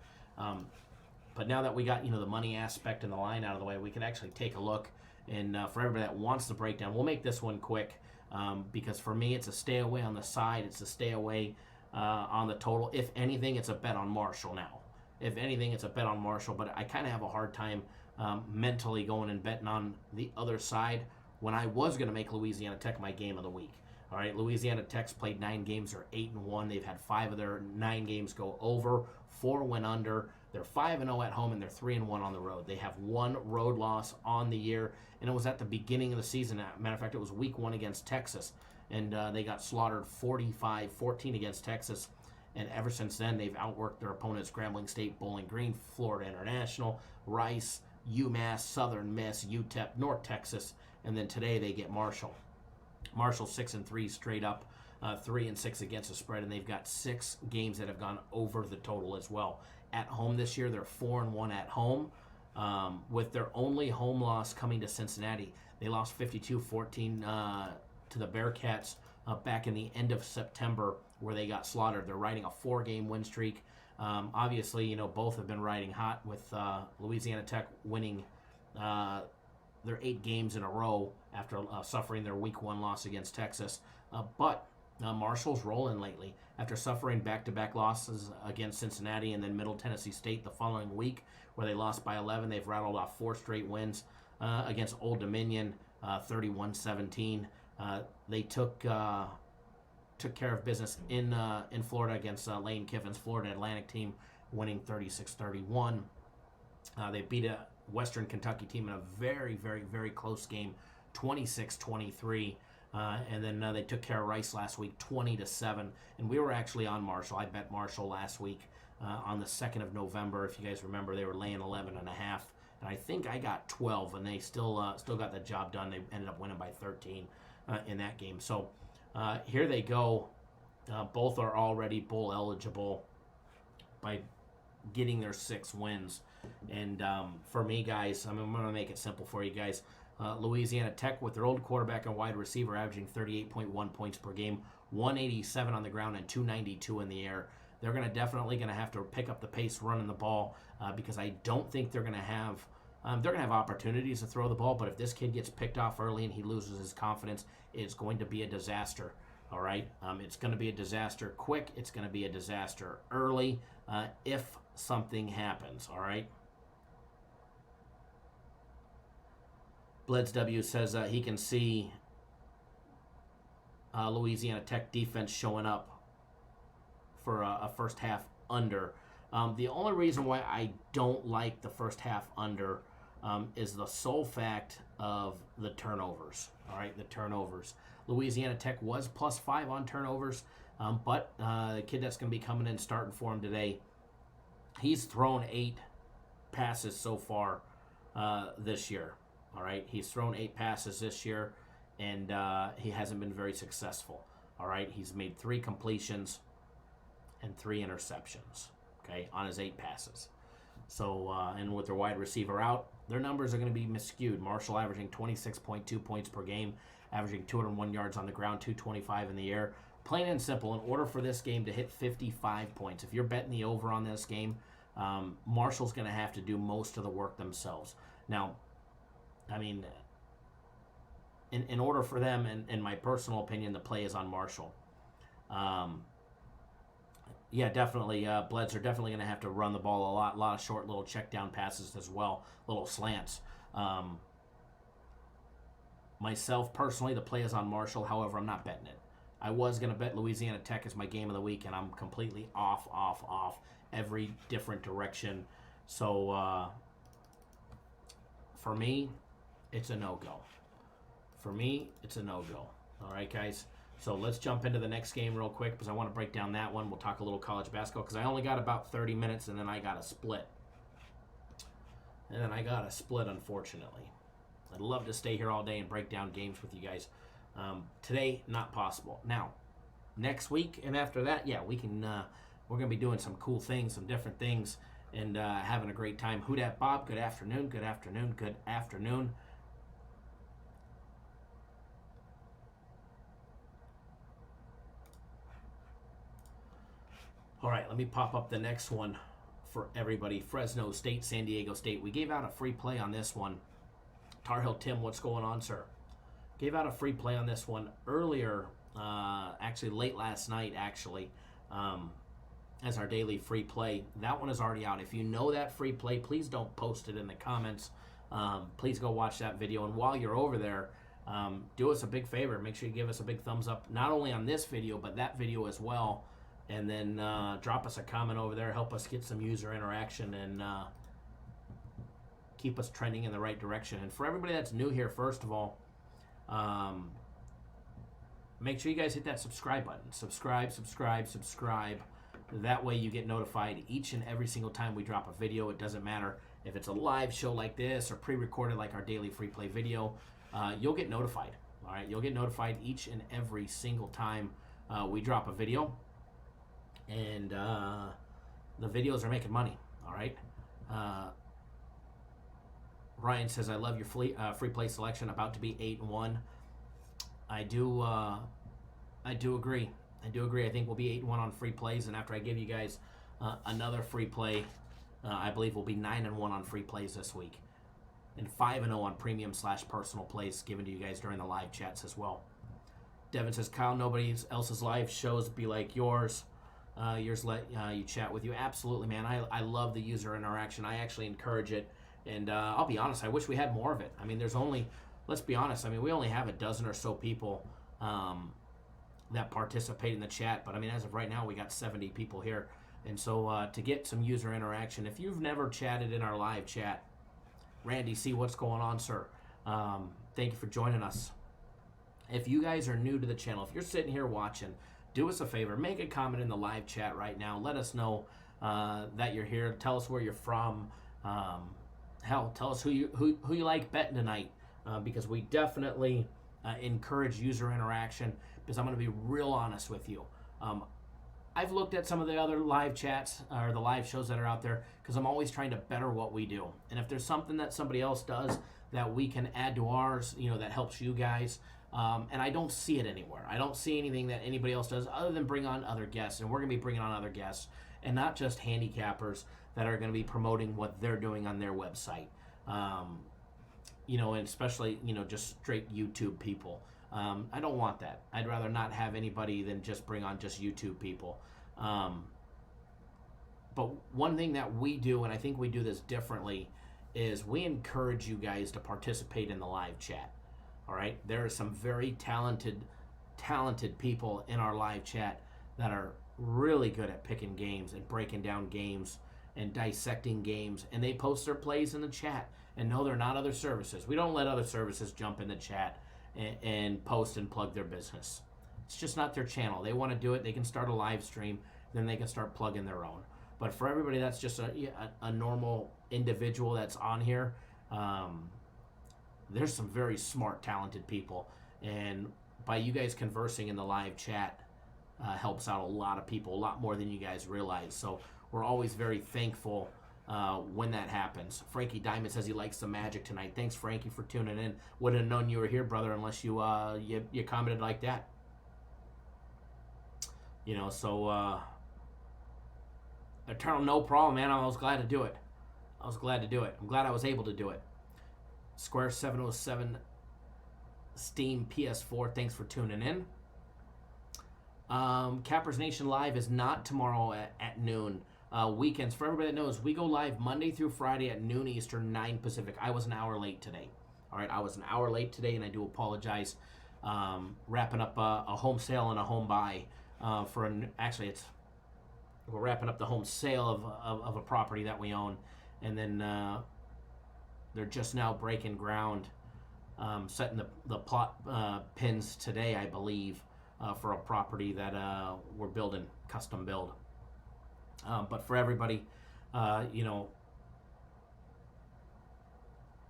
But now that we got the money aspect and the line out of the way, we can actually take a look. And for everybody that wants the breakdown, we'll make this one quick, because for me it's a stay away on the side, it's a stay away on the total. If anything, it's a bet on Marshall now. If anything, it's a bet on Marshall, but I kind of have a hard time mentally going and betting on the other side when I was going to make Louisiana Tech my game of the week. All right, Louisiana Tech's played 9 games. They're 8-1. They've had 5 of their 9 games go over. 4 went under. They're 5-0 at home, and they're 3-1 on the road. They have 1 road loss on the year, and it was at the beginning of the season. Matter of fact, it was week 1 against Texas, and they got slaughtered 45-14 against Texas. And ever since then, they've outworked their opponents: Grambling State, Bowling Green, Florida International, Rice, UMass, Southern Miss, UTEP, North Texas, and then today they get Marshall. Marshall 6-3 straight up, 3-6 against the spread, and they've got 6 games that have gone over the total as well. At home this year, they're 4-1 at home, with their only home loss coming to Cincinnati. They lost 52-14 to the Bearcats back in the end of September, where they got slaughtered. They're riding a 4-game win streak. Obviously, you know, both have been riding hot, with Louisiana Tech winning their 8 games in a row after suffering their week 1 loss against Texas. But Marshall's rolling lately after suffering back-to-back losses against Cincinnati and then Middle Tennessee State the following week, where they lost by 11. They've rattled off 4 straight wins against Old Dominion, 31-17. They took care of business in Florida against Lane Kiffin's Florida Atlantic team, winning 36-31. They beat a Western Kentucky team in a very, very, very close game, 26-23. And then they took care of Rice last week, 20-7. And we were actually on Marshall. I bet Marshall last week on the 2nd of November. If you guys remember, they were laying 11.5. And I think I got 12, and they still got the job done. They ended up winning by 13 in that game. So here they go. Both are already bowl eligible by getting their 6 wins. And for me, guys, I'm going to make it simple for you guys. Louisiana Tech, with their old quarterback and wide receiver, averaging 38.1 points per game, 187 on the ground and 292 in the air. They're definitely going to have to pick up the pace running the ball because I don't think they're going to have opportunities to throw the ball. But if this kid gets picked off early and he loses his confidence, it's going to be a disaster. All right, it's going to be a disaster quick. It's going to be a disaster early if something happens. All right. Bleds W says he can see Louisiana Tech defense showing up for a first half under. The only reason why I don't like the first half under is the sole fact of the turnovers. All right, the turnovers. Louisiana Tech was +5 on turnovers, but the kid that's going to be coming in starting for him today, he's thrown 8 passes so far this year. All right, he's thrown 8 passes this year, and he hasn't been very successful. All right, he's made 3 completions and 3 interceptions, okay, on his 8 passes. So, and with their wide receiver out, their numbers are going to be miscued. Marshall averaging 26.2 points per game, averaging 201 yards on the ground, 225 in the air. Plain and simple, in order for this game to hit 55 points, if you're betting the over on this game, Marshall's going to have to do most of the work themselves. Now, I mean, in order for them, in my personal opinion, the play is on Marshall. Yeah, definitely. Bleds are definitely going to have to run the ball a lot of short little check down passes as well, little slants. Myself, personally, the play is on Marshall. However, I'm not betting it. I was going to bet Louisiana Tech as my game of the week, and I'm completely off every different direction. So, for me, it's a no-go. For me, it's a no-go. All right, guys? So let's jump into the next game real quick because I want to break down that one. We'll talk a little college basketball because I only got about 30 minutes, and then I got a split. Unfortunately. I'd love to stay here all day and break down games with you guys. Today, not possible. Now, next week and after that, yeah, we're going to be doing some cool things, some different things, and having a great time. Who dat Bob? Good afternoon. Good afternoon. Good afternoon. All right, let me pop up the next one for everybody. Fresno State, San Diego State. We gave out a free play on this one. Tar Heel Tim, what's going on, sir? Gave out a free play on this one earlier, actually late last night, as our daily free play. That one is already out. If you know that free play, please don't post it in the comments. Please go watch that video. And while you're over there, do us a big favor. Make sure you give us a big thumbs up, not only on this video, but that video as well. And then drop us a comment over there. Help us get some user interaction and keep us trending in the right direction. And for everybody that's new here, first of all, make sure you guys hit that subscribe button. Subscribe. That way you get notified each and every single time we drop a video. It doesn't matter if it's a live show like this or pre-recorded like our daily free play video. You'll get notified. All right, you'll get notified each and every single time we drop a video. And the videos are making money. All right. Ryan says, I love your free play selection, about to be 8-1. I do agree. I think we'll be 8-1 on free plays, and after I give you guys another free play, I believe we'll be 9-1 on free plays this week, and 5-0 on premium/personal plays given to you guys during the live chats as well. Devin says, Kyle, nobody else's live shows be like yours. Yours let you chat with you. Absolutely, man. I love the user interaction. I actually encourage it. And I'll be honest, I wish we had more of it. I mean, let's be honest, I mean, we only have a dozen or so people that participate in the chat. But I mean, as of right now, we got 70 people here. And so to get some user interaction, if you've never chatted in our live chat, Randy, see what's going on, sir. Thank you for joining us. If you guys are new to the channel, if you're sitting here watching, do us a favor, make a comment in the live chat right now. Let us know that you're here. Tell us where you're from. Hell, tell us who you like betting tonight, because we definitely encourage user interaction, because I'm going to be real honest with you. I've looked at some of the other live chats or the live shows that are out there, because I'm always trying to better what we do. And if there's something that somebody else does that we can add to ours, that helps you guys, and I don't see it anywhere. I don't see anything that anybody else does other than bring on other guests. And we're going to be bringing on other guests, and not just handicappers that are going to be promoting what they're doing on their website. And especially, just straight YouTube people. I don't want that. I'd rather not have anybody than just bring on just YouTube people. But one thing that we do, and I think we do this differently, is we encourage you guys to participate in the live chat. All right? There are some very talented people in our live chat that are really good at picking games and breaking down games and dissecting games, and they post their plays in the chat. And no, they're not other services. We don't let other services jump in the chat and post and plug their business. It's just not their channel. They want to do it, they can start a live stream, then they can start plugging their own. But for everybody that's just a normal individual that's on here, there's some very smart, talented people. And by you guys conversing in the live chat helps out a lot of people, a lot more than you guys realize. So we're always very thankful when that happens. Frankie Diamond says he likes the Magic tonight. Thanks, Frankie, for tuning in. Wouldn't have known you were here, brother, unless you commented like that. Eternal, no problem, man. I was glad to do it. I'm glad I was able to do it. Square 707 Steam PS4, thanks for tuning in. Cappers Nation Live is not tomorrow at noon. Weekends, for everybody that knows, we go live Monday through Friday at noon Eastern, 9 Pacific. I was an hour late today. All right, I was an hour late today, and I do apologize. Wrapping up a home sale and a home buy we're wrapping up the home sale of a property that we own, and then they're just now breaking ground, setting the plot pins today, I believe, for a property that we're building, custom build. But for everybody, the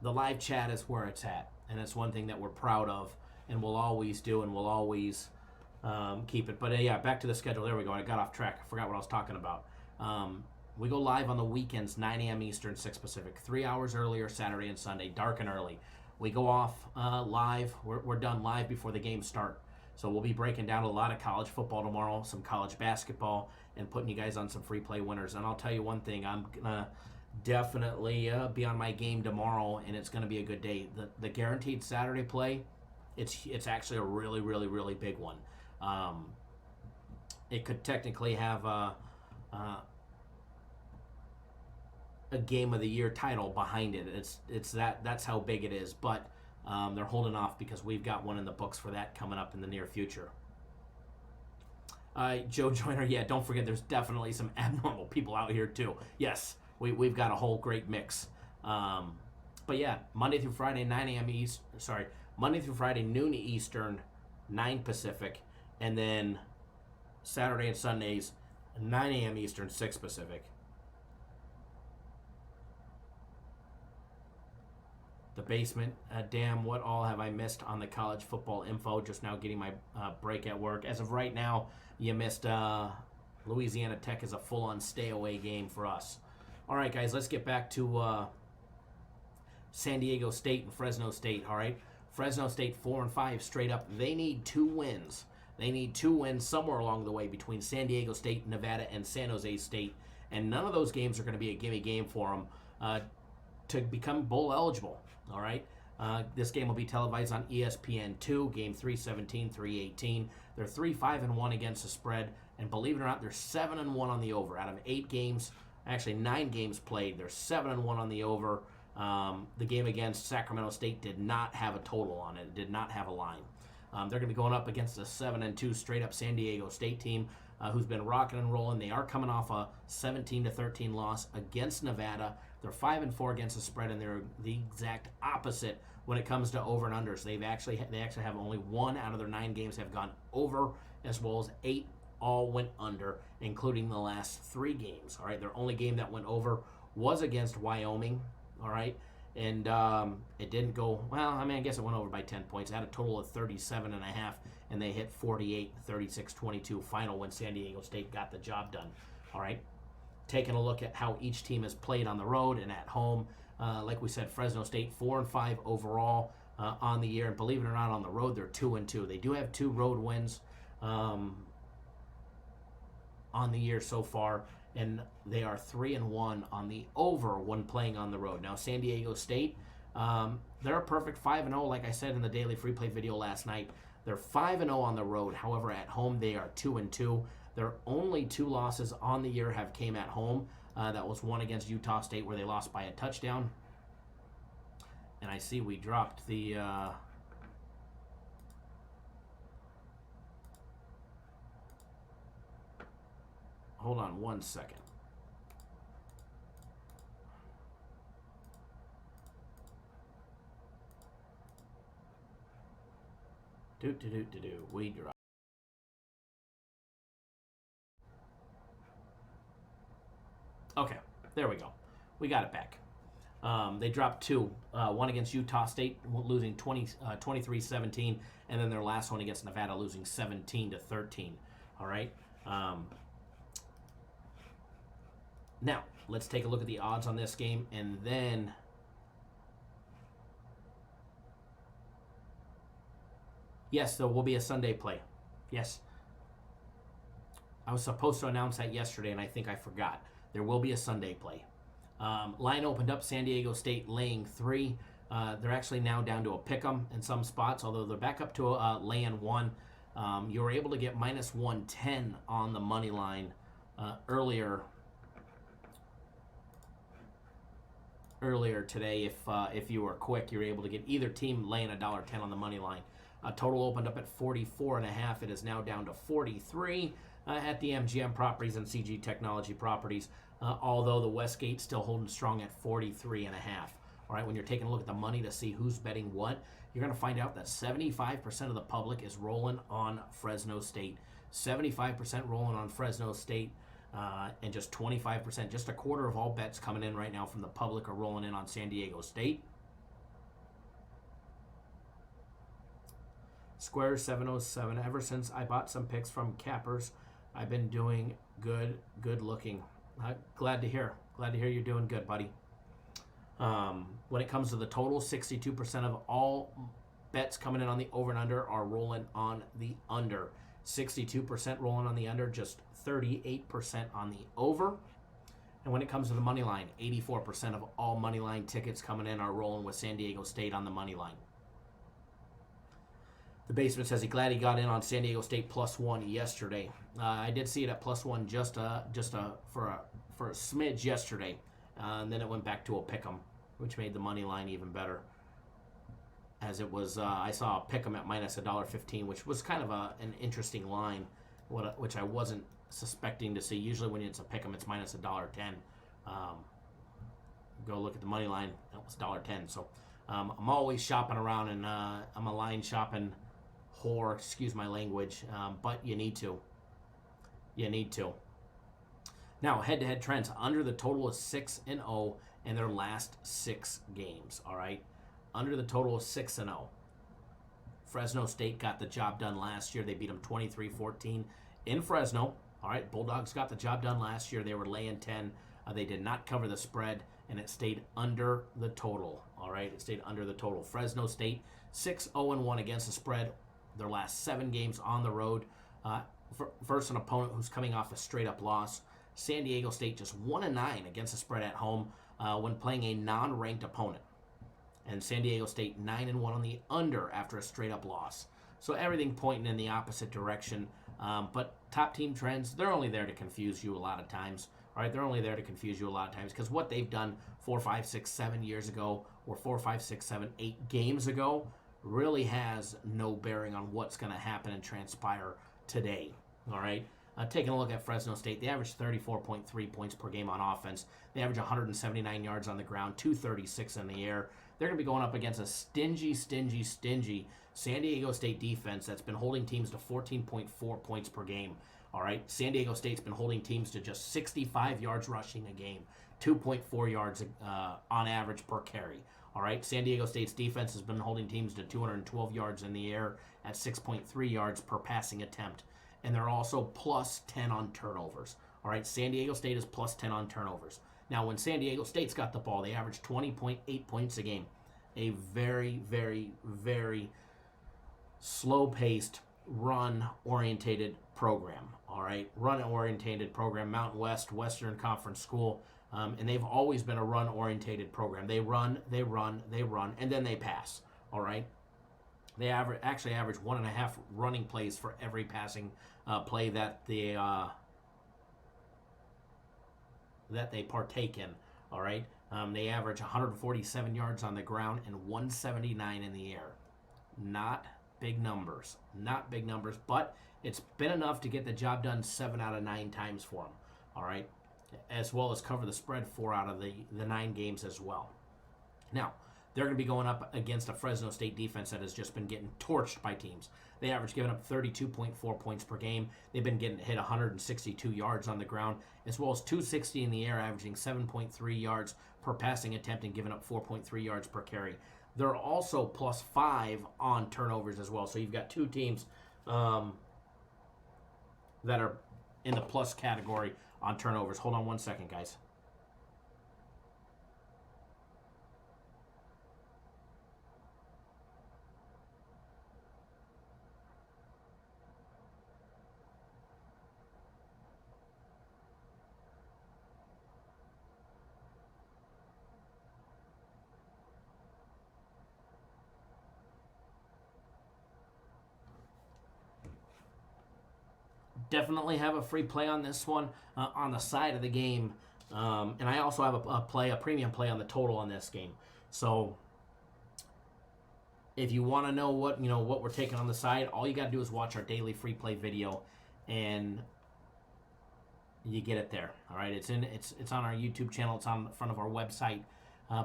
live chat is where it's at, and it's one thing that we're proud of, and we'll always do, and we'll always keep it. But yeah, back to the schedule. There we go. I got off track. I forgot what I was talking about. We go live on the weekends, 9 a.m. Eastern, 6 Pacific. 3 hours earlier, Saturday and Sunday, dark and early. We go off live. We're done live before the games start. So we'll be breaking down a lot of college football tomorrow, some college basketball, and putting you guys on some free play winners. And I'll tell you one thing, I'm going to definitely be on my game tomorrow, and it's going to be a good day. The guaranteed Saturday play, it's actually a really, really, really big one. It could technically have a game of the year title behind it. That's how big it is. But They're holding off because we've got one in the books for that coming up in the near future. Joe Joyner, yeah, don't forget there's definitely some abnormal people out here too. Yes, we've got a whole great mix. But yeah, Monday through Friday, 9 a.m. Monday through Friday, noon Eastern, 9 Pacific, and then Saturday and Sundays, 9 a.m. Eastern, 6 Pacific. The basement, damn, what all have I missed on the college football info? Just now getting my break at work. As of right now, you missed Louisiana Tech is a full-on stay-away game for us. All right, guys, let's get back to San Diego State and Fresno State, all right? Fresno State 4-5 straight up. They need 2 wins. They need 2 wins somewhere along the way between San Diego State, Nevada, and San Jose State. And none of those games are going to be a gimme game for them to become bowl eligible, all right? This game will be televised on ESPN2, game 317, 318. They're 3-5-1 against the spread, and believe it or not, they're 7-1 on the over. Out of 8 games, actually 9 games played, they're 7-1 on the over. The game against Sacramento State did not have a total on it. It did not have a line. They're going to be going up against a 7-2 straight-up San Diego State team who's been rocking and rolling. They are coming off a 17-13 loss against Nevada. They're 5-4 against the spread, and they're the exact opposite when it comes to over and unders. They actually have only 1 out of their 9 games have gone over, as well as 8 all went under, including the last 3 games. All right, their only game that went over was against Wyoming. All right, and it didn't go well. I mean, I guess it went over by 10 points. It had a total of 37.5, and they hit 48, 36, 22 final when San Diego State got the job done. All right, taking a look at how each team has played on the road and at home. Like we said, Fresno State 4-5 overall on the year, and believe it or not, on the road they're 2-2. They do have 2 road wins on the year so far, and they are 3-1 on the over when playing on the road. Now, San Diego State, they're a perfect 5-0, like I said in the daily free play video last night. They're 5-0 on the road. However, at home they are 2-2. Their only 2 losses on the year have came at home. That was one against Utah State where they lost by a touchdown. And I see we dropped the... Hold on one second. We dropped. Okay, there we go. We got it back. They dropped 2. One against Utah State, losing 23-17, and then their last one against Nevada, losing 17-13. All right. Now, let's take a look at the odds on this game, and then yes, there will be a Sunday play. Yes. I was supposed to announce that yesterday, and I think I forgot. There will be a Sunday play. Line opened up, San Diego State laying 3. They're actually now down to a pick'em in some spots, although they're back up to a laying 1. You were able to get minus 110 on the money line earlier today. If you were quick, you were able to get either team laying $1.10 on the money line. Total opened up at 44.5. It is now down to 43 at the MGM properties and CG Technology properties. Although the Westgate still holding strong at 43.5. All right, when you're taking a look at the money to see who's betting what, you're going to find out that 75% of the public is rolling on Fresno State. 75% rolling on Fresno State. And just 25%, just a quarter of all bets coming in right now from the public are rolling in on San Diego State. Square 707. Ever since I bought some picks from Cappers, I've been doing good looking. Glad to hear. Glad to hear you're doing good, buddy. When it comes to the total, 62% of all bets coming in on the over and under are rolling on the under. 62% rolling on the under, just 38% on the over. And when it comes to the money line, 84% of all money line tickets coming in are rolling with San Diego State on the money line. The basement says he's glad he got in on San Diego State +1 yesterday. I did see it at +1 for a smidge yesterday, and then it went back to a pick'em, which made the money line even better. as it was, I saw a pick 'em at minus $1.15, which was kind of an interesting line, which I wasn't suspecting to see. Usually when it's a pick 'em, it's minus $1.10. Go look at the money line. That was $1.10. So I'm always shopping around, and I'm a line shopping whore. Excuse my language, but you need to. You need to. Now, head-to-head trends. Under the total is 6-0 in their last 6 games. All right, under the total is 6-0. Fresno State got the job done last year. They beat them 23-14 in Fresno. All right, Bulldogs got the job done last year. They were laying 10. They did not cover the spread, and it stayed under the total. All right, it stayed under the total. Fresno State 6-0-1 against the spread. Their last 7 games on the road versus an opponent who's coming off a straight-up loss. San Diego State just 1-9 against the spread at home when playing a non-ranked opponent. And San Diego State 9-1 on the under after a straight-up loss. So everything pointing in the opposite direction. But top team trends, they're only there to confuse you a lot of times. All right, they're only there to confuse you a lot of times because what they've done 4, 5, 6, 7 years ago or 4, 5, 6, 7, 8 games ago really has no bearing on what's going to happen and transpire today. All right. Taking a look at Fresno State, they average 34.3 points per game on offense. They average 179 yards on the ground, 236 in the air. They're going to be going up against a stingy San Diego State defense that's been holding teams to 14.4 points per game. All right, San Diego State's been holding teams to just 65 yards rushing a game, 2.4 yards on average per carry. All right, San Diego State's defense has been holding teams to 212 yards in the air at 6.3 yards per passing attempt. And they're also plus 10 on turnovers. All right, San Diego State is plus 10 on turnovers. Now, when San Diego State's got the ball, they average 20.8 points a game. A very, very, very slow-paced, run-orientated program. All right, run-orientated program, Mountain West, Western Conference school. And they've always been a run-orientated program. They run, and then they pass. All right. They actually average 1.5 running plays for every passing play that they partake in. All right, they average 147 yards on the ground and 179 in the air. Not big numbers, but it's been enough to get the job done 7 out of 9 times for them. All right, as well as cover the spread 4 out of the 9 games as well. Now, they're going to be going up against a Fresno State defense that has just been getting torched by teams. They average giving up 32.4 points per game. They've been getting hit 162 yards on the ground, as well as 260 in the air, averaging 7.3 yards per passing attempt and giving up 4.3 yards per carry. They're also plus 5 on turnovers as well. So you've got 2 teams that are in the plus category on turnovers. Hold on one second, guys. Definitely have a free play on this one on the side of the game, and I also have a premium play on the total on this game. So if you want to know what we're taking on the side, all you got to do is watch our daily free play video, and you get it there. All right, it's on our YouTube channel. It's on the front of our website.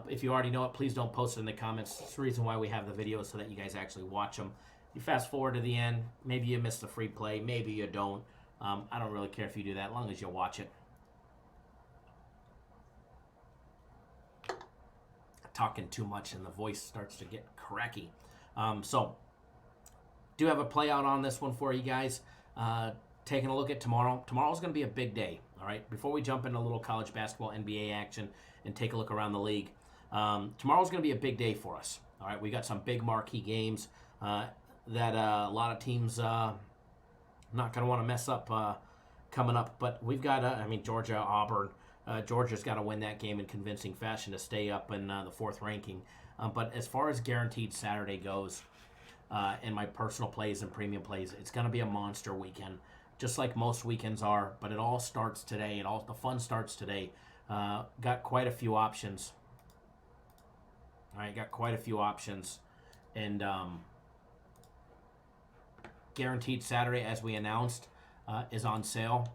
If you already know it, please don't post it in the comments. It's the reason why we have the videos so that you guys actually watch them. You fast forward to the end, maybe you miss the free play, maybe you don't. I don't really care if you do that, as long as you watch it. Talking too much and the voice starts to get cracky. So, do have a play out on this one for you guys. Taking a look at tomorrow. Tomorrow's going to be a big day, all right? Before we jump into a little college basketball, NBA action, and take a look around the league, tomorrow's going to be a big day for us, all right? We got some big marquee games that a lot of teams not going to want to mess up coming up. But we've got, Georgia, Auburn. Georgia's got to win that game in convincing fashion to stay up in the 4th ranking. But as far as guaranteed Saturday goes, in my personal plays and premium plays, it's going to be a monster weekend, just like most weekends are. But it all starts today. The fun starts today. Got quite a few options. All right, got quite a few options And Guaranteed Saturday, as we announced, is on sale.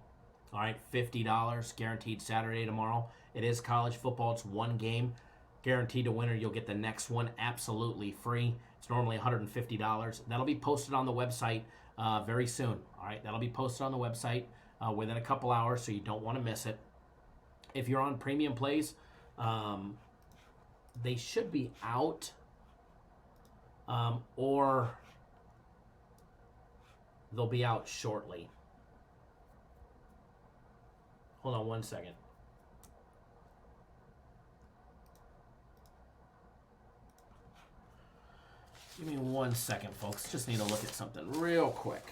All right, $50 Guaranteed Saturday tomorrow. It is college football. It's one game. Guaranteed to winner. You'll get the next one absolutely free. It's normally $150. That'll be posted on the website very soon. All right, that'll be posted on the website within a couple hours, so you don't want to miss it. If you're on premium plays, they should be out, or they'll be out shortly. Hold on one second. Give me 1 second, folks. Just need to look at something real quick.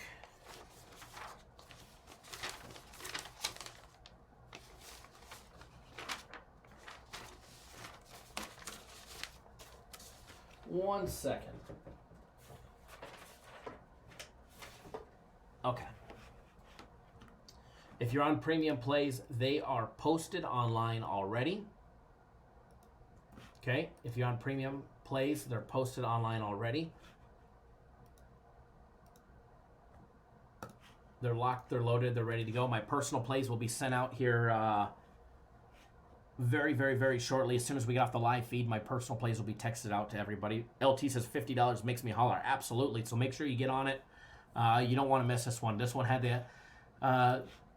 One second. Okay. If you're on premium plays, they are posted online already. Okay, if you're on premium plays, they're posted online already. They're locked, they're loaded, they're ready to go. My personal plays will be sent out here very, very, very shortly. As soon as we get off the live feed, my personal plays will be texted out to everybody. LT says $50 makes me holler. Absolutely. So make sure you get on it. You don't want to miss this one. This one had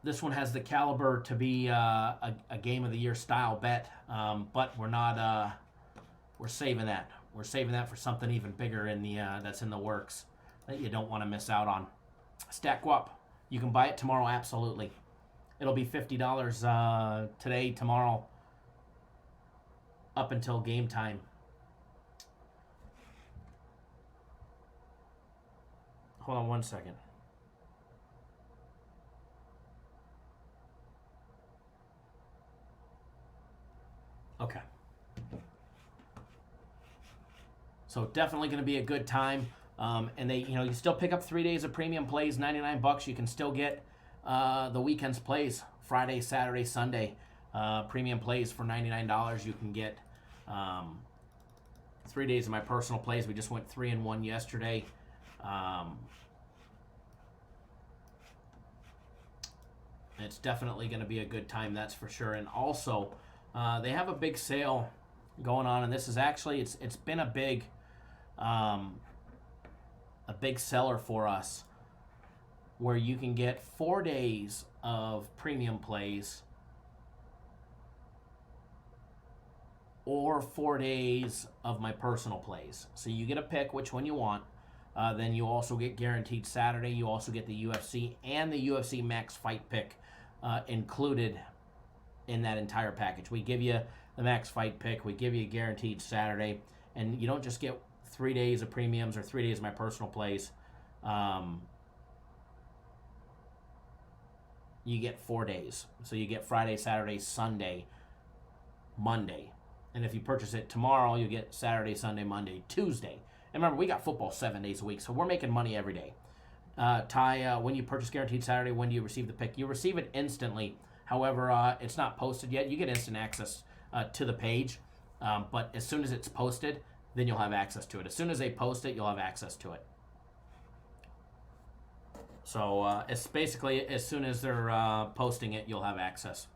this one has the caliber to be a game of the year style bet, but we're not. We're saving that. We're saving that for something even bigger in the that's in the works that you don't want to miss out on. Stack up. You can buy it tomorrow. Absolutely. It'll be $50 today, tomorrow, up until game time. Hold on one second. Okay. So definitely going to be a good time. And they, you still pick up 3 days of premium plays, $99. You can still get the weekend's plays, Friday, Saturday, Sunday. Premium plays for $99. You can get 3 days of my personal plays. We just went 3-1 yesterday. It's definitely going to be a good time, that's for sure. And also, they have a big sale going on, and this is actually it's been a big seller for us, where you can get 4 days of premium plays or 4 days of my personal plays. So you get a pick which one you want. Then you also get Guaranteed Saturday. You also get the UFC and the UFC Max Fight Pick included in that entire package. We give you the Max Fight Pick. We give you Guaranteed Saturday. And you don't just get 3 days of premiums or 3 days of my personal plays. You get 4 days. So you get Friday, Saturday, Sunday, Monday. And if you purchase it tomorrow, you get Saturday, Sunday, Monday, Tuesday. And remember, we got football 7 days a week, so we're making money every day. Ty, when you purchase Guaranteed Saturday, when do you receive the pick? You receive it instantly. However, it's not posted yet. You get instant access to the page. But as soon as it's posted, then you'll have access to it. As soon as they post it, you'll have access to it. So it's basically as soon as they're posting it, you'll have access.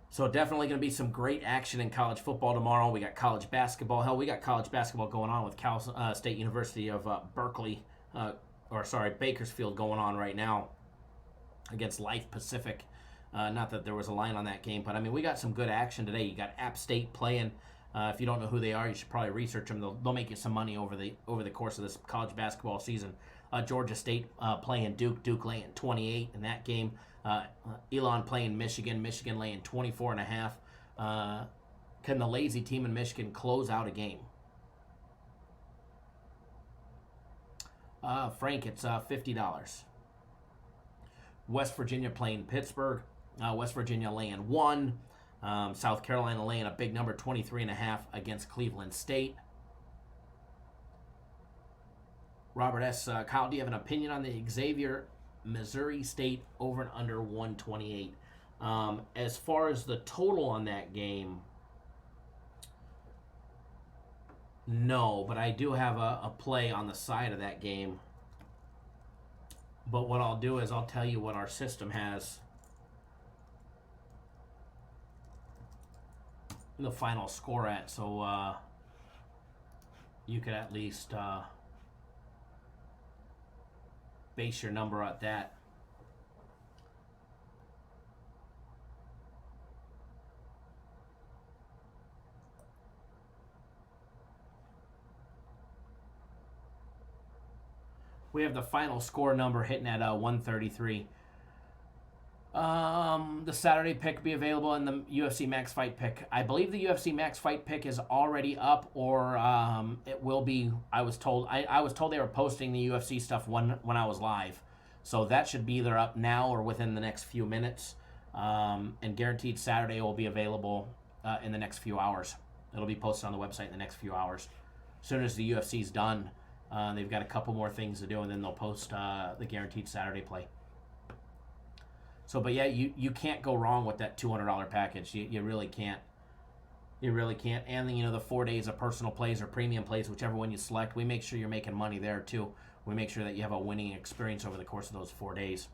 So definitely going to be some great action in college football tomorrow. We got college basketball. Hell, we got college basketball going on with Cal State University of Bakersfield going on right now against Life Pacific. Not that there was a line on that game, but I mean, we got some good action today. You got App State playing. If you don't know who they are, you should probably research them. They'll make you some money over the course of this college basketball season. Georgia State playing Duke. Duke laying 28 in that game. Elon playing Michigan. Michigan laying 24.5. Can the lazy team in Michigan close out a game? Frank, it's $50. West Virginia playing Pittsburgh. West Virginia laying 1. South Carolina laying a big number, 23.5 against Cleveland State. Robert S. Kyle, do you have an opinion on the Xavier Missouri State over and under 128? As far as the total on that game, No, but I do have a play on the side of that game. But what I'll do is I'll tell you what our system has the final score at, so you could at least base your number at that. We have the final score number hitting at 133. The Saturday pick will be available in the UFC Max Fight pick. I believe the UFC Max Fight pick is already up, or it will be. I was told they were posting the UFC stuff when I was live, so that should be either up now or within the next few minutes. And guaranteed Saturday will be available in the next few hours. It'll be posted on the website in the next few hours. As soon as the UFC's done, they've got a couple more things to do, and then they'll post the guaranteed Saturday play. So, but yeah, you can't go wrong with that $200 package. You really can't. You really can't. And the 4 days of personal plays or premium plays, whichever one you select, we make sure you're making money there too. We make sure that you have a winning experience over the course of those 4 days.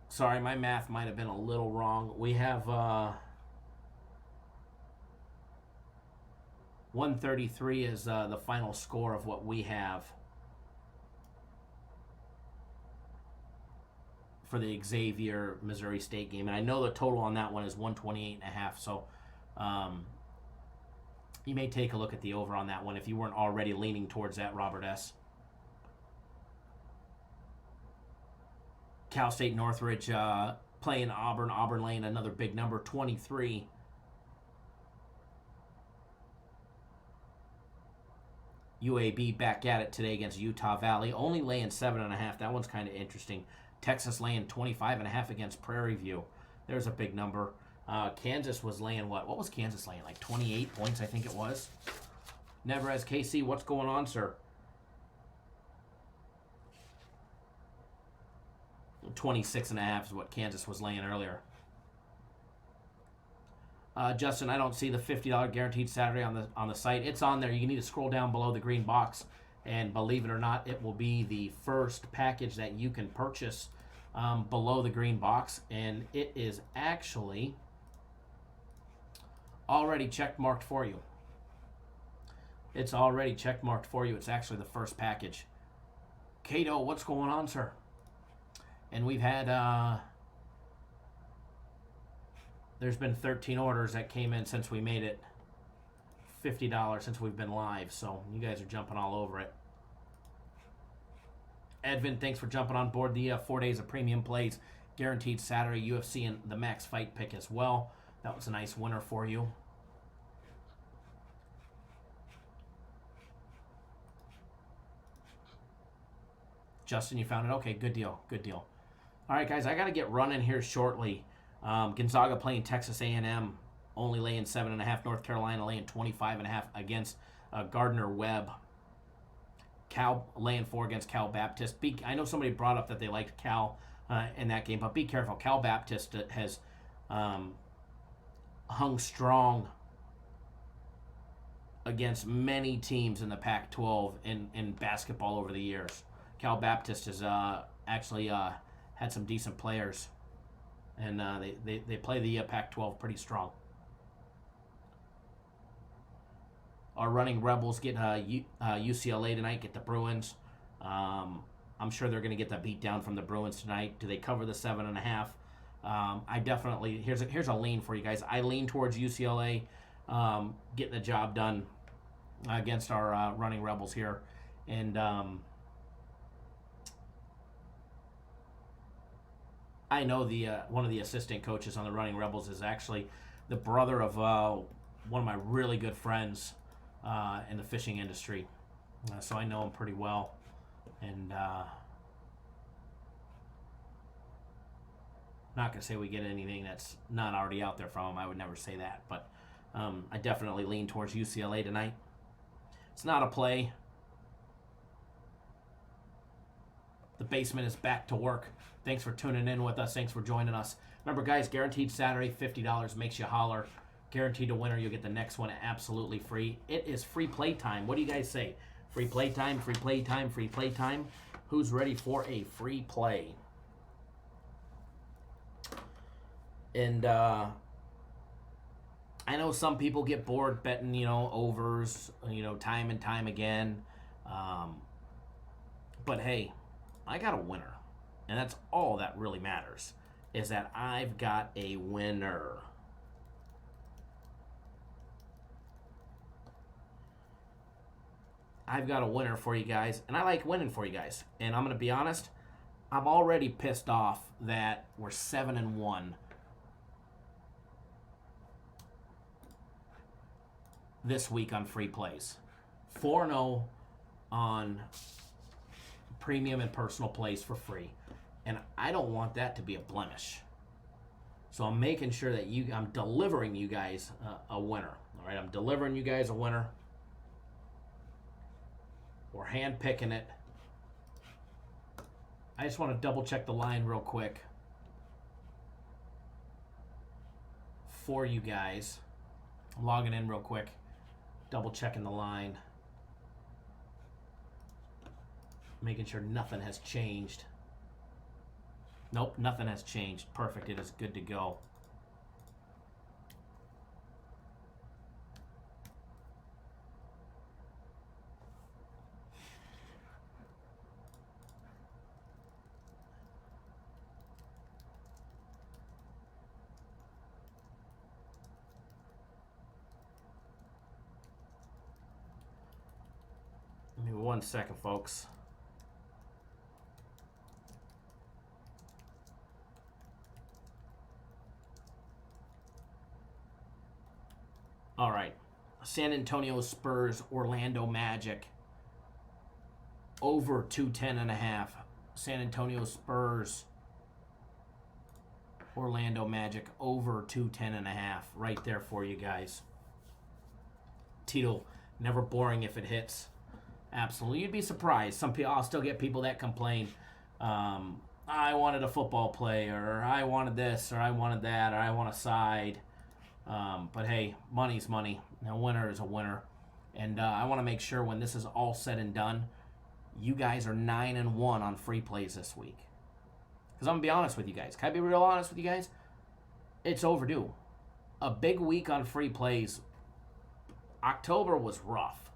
Sorry, my math might have been a little wrong. We have 133 is the final score of what we have for the Xavier Missouri State game. And I know the total on that one is 128.5. So you may take a look at the over on that one if you weren't already leaning towards that, Robert S. Cal State Northridge playing Auburn. Auburn laying another big number, 23. UAB back at it today against Utah Valley, only laying 7.5. That one's kind of interesting. Texas laying 25.5 against Prairie View. There's a big number. Kansas was laying what? What was Kansas laying? Like 28 points, I think it was. Neverez KC, what's going on, sir? 26.5 is what Kansas was laying earlier. Justin, I don't see the $50 guaranteed Saturday on the site. It's on there. You need to scroll down below the green box, and believe it or not, it will be the first package that you can purchase below the green box, and it is actually already check marked for you. It's already check marked for you. It's actually the first package. Cato, what's going on, sir? And we've had, there's been 13 orders that came in since we made it $50 since we've been live. So you guys are jumping all over it. Edvin, thanks for jumping on board the 4 days of premium plays. Guaranteed Saturday UFC and the Max Fight pick as well. That was a nice winner for you. Justin, you found it? Okay, good deal. Good deal. All right, guys, I got to get running here shortly. Gonzaga playing Texas A&M, only laying 7.5. North Carolina laying 25.5 against Gardner-Webb. Cal laying 4 against Cal Baptist. I know somebody brought up that they liked Cal in that game, but be careful. Cal Baptist has hung strong against many teams in the Pac-12 in basketball over the years. Cal Baptist has actually had some decent players, and they play the Pac-12 pretty strong. Our running Rebels get UCLA tonight, get the Bruins. I'm sure they're going to get the beat down from the Bruins tonight. Do they cover the 7.5? I definitely, here's a lean for you guys. I lean towards UCLA getting the job done against our running Rebels here. And I know the one of the assistant coaches on the running Rebels is actually the brother of one of my really good friends in the fishing industry. So I know him pretty well. And not going to say we get anything that's not already out there from him. I would never say that. But I definitely lean towards UCLA tonight. It's not a play. The basement is back to work. Thanks for tuning in with us. Thanks for joining us. Remember, guys, guaranteed Saturday, $50 makes you holler. Guaranteed to winner, you'll get the next one absolutely free. It is free play time. What do you guys say? Free play time, free play time, free play time. Who's ready for a free play? And I know some people get bored betting, overs, time and time again. But hey, I got a winner. And that's all that really matters, is that I've got a winner. I've got a winner for you guys, and I like winning for you guys. And I'm going to be honest, I'm already pissed off that we're 7-1 this week on free plays. 4-0 on premium and personal plays for free. And I don't want that to be a blemish. So I'm making sure that I'm delivering you guys a winner. All right, I'm delivering you guys a winner. We're hand picking it. I just want to double check the line real quick for you guys. I'm logging in real quick, double checking the line, making sure nothing has changed. Nope, nothing has changed. Perfect. It is good to go. Give me 1 second, folks. All right. San Antonio Spurs, Orlando Magic. Over 210.5. San Antonio Spurs, Orlando Magic. Over 210.5. Right there for you guys. Tito, never boring if it hits. Absolutely. You'd be surprised. I'll still get people that complain. I wanted a football play, or I wanted this, or I wanted that, or I want a side. But hey, money's money. A winner is a winner. And I want to make sure when this is all said and done, you guys are 9-1 on free plays this week. Because I'm going to be honest with you guys. Can I be real honest with you guys? It's overdue. A big week on free plays. October was rough.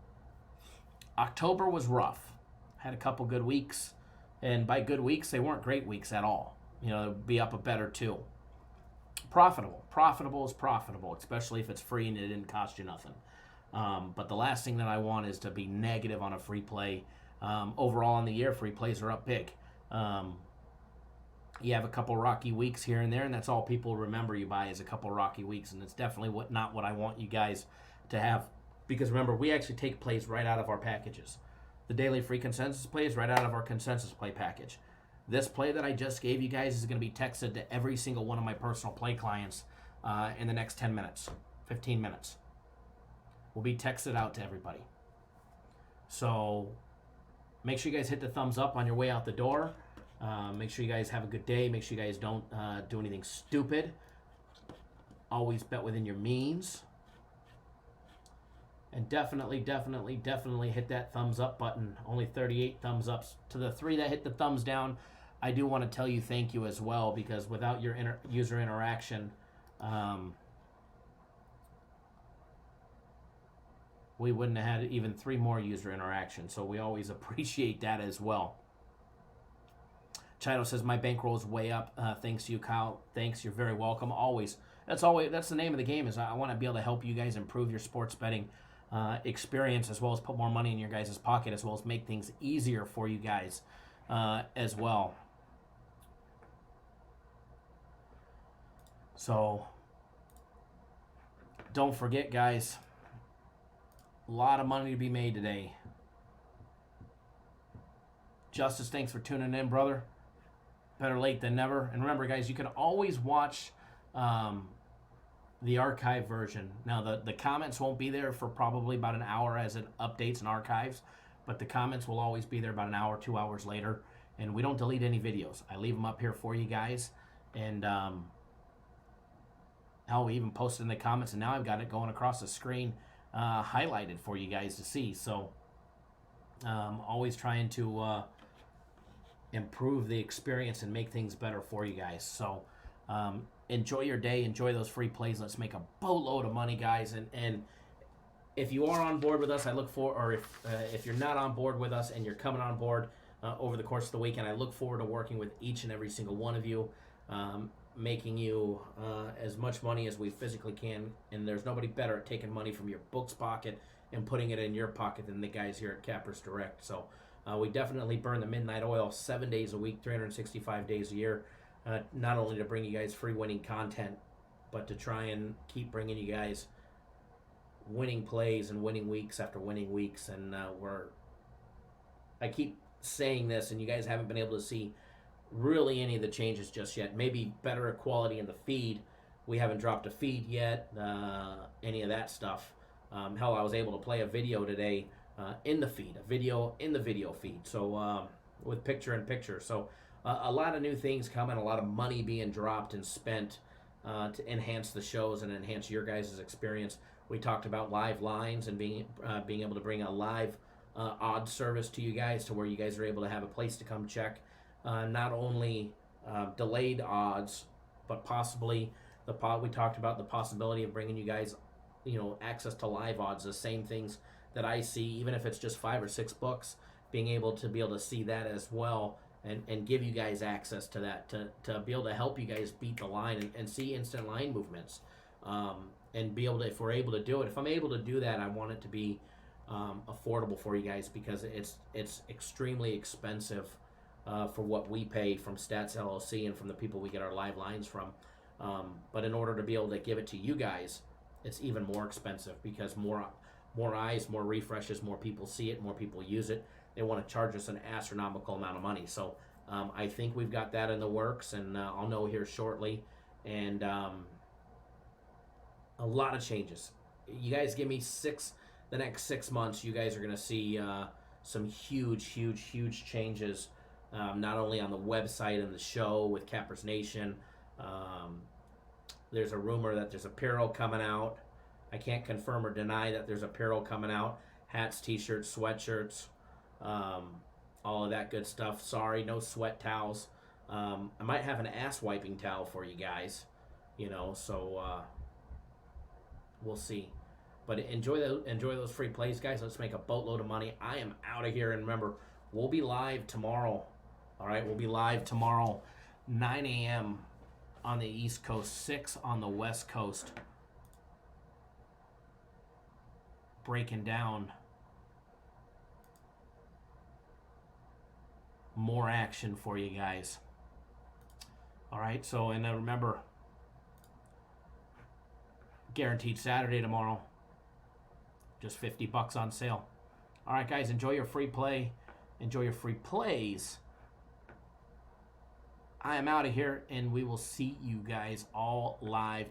Had a couple good weeks. And by good weeks, they weren't great weeks at all. It'd be up a bet or two. Profitable is profitable, especially if it's free and it didn't cost you nothing. But the last thing that I want is to be negative on a free play. Overall in the year, free plays are up big. You have a couple rocky weeks here and there, and that's all people remember you by is a couple rocky weeks, and it's definitely not what I want you guys to have. Because remember, we actually take plays right out of our packages. The daily free consensus play is right out of our consensus play package. This play that I just gave you guys is going to be texted to every single one of my personal play clients in the next 10 minutes, 15 minutes. Will be texted out to everybody. So make sure you guys hit the thumbs up on your way out the door. Make sure you guys have a good day. Make sure you guys don't do anything stupid. Always bet within your means. And definitely hit that thumbs up button. Only 38 thumbs ups. To the 3 that hit the thumbs down, I do want to tell you thank you as well, because without your user interaction, we wouldn't have had even 3 more user interactions. So we always appreciate that as well. Chido says, my bankroll is way up. Thanks to you, Kyle. Thanks. You're very welcome. Always. That's the name of the game, is I want to be able to help you guys improve your sports betting experience, as well as put more money in your guys' pocket, as well as make things easier for you guys as well. So don't forget, guys, a lot of money to be made today. Justice, thanks for tuning in, brother. Better late than never. And remember, guys, you can always watch the archive version. Now, the comments won't be there for probably about an hour as it updates and archives, but the comments will always be there about an hour, 2 hours later. and we don't delete any videos. I leave them up here for you guys, and hell, we even posted in the comments, and now I've got it going across the screen, highlighted for you guys to see. So always trying to improve the experience and make things better for you guys. So enjoy your day, enjoy those free plays. Let's make a boatload of money, guys. And if you are on board with us, I look for, or if you're not on board with us and you're coming on board over the course of the weekend, I look forward to working with each and every single one of you, making you as much money as we physically can. And there's nobody better at taking money from your book's pocket and putting it in your pocket than the guys here at Cappers Direct. So we definitely burn the midnight oil 7 days a week, 365 days a year, not only to bring you guys free winning content, but to try and keep bringing you guys winning plays and winning weeks after winning weeks. And I keep saying this, and you guys haven't been able to see really any of the changes just yet. Maybe better quality in the feed. We haven't dropped a feed yet, any of that stuff. Hell, I was able to play a video today in the feed, a video in the video feed, so with picture-in-picture. So a lot of new things coming, a lot of money being dropped and spent to enhance the shows and enhance your guys' experience. We talked about live lines and being able to bring a live odds service to you guys, to where you guys are able to have a place to come check not only delayed odds, but possibly we talked about the possibility of bringing you guys, access to live odds, the same things that I see, even if it's just 5 or 6 books, being able to see that as well, and give you guys access to that, to be able to help you guys beat the line and see instant line movements. And be able to, if we're able to do it, if I'm able to do that, I want it to be affordable for you guys, because it's extremely expensive for what we pay from Stats LLC and from the people we get our live lines from. But in order to be able to give it to you guys, it's even more expensive, because more eyes, more refreshes, more people see it, more people use it. They want to charge us an astronomical amount of money. So I think we've got that in the works, and I'll know here shortly. And a lot of changes. You guys give me the next 6 months, you guys are going to see some huge changes, not only on the website and the show with Cappers Nation. There's a rumor that there's apparel coming out. I can't confirm or deny that there's apparel coming out. Hats, t-shirts, sweatshirts, all of that good stuff. Sorry, no sweat towels. I might have an ass wiping towel for you guys, so we'll see. But enjoy those free plays, guys. Let's make a boatload of money. I am out of here. And remember, we'll be live tomorrow. All right, we'll be live tomorrow, 9 a.m. on the East Coast, 6 on the West Coast, breaking down more action for you guys. All right, so, and remember, guaranteed Saturday tomorrow, just $50 on sale. All right, guys, enjoy your free play, enjoy your free plays. I am out of here, and we will see you guys all live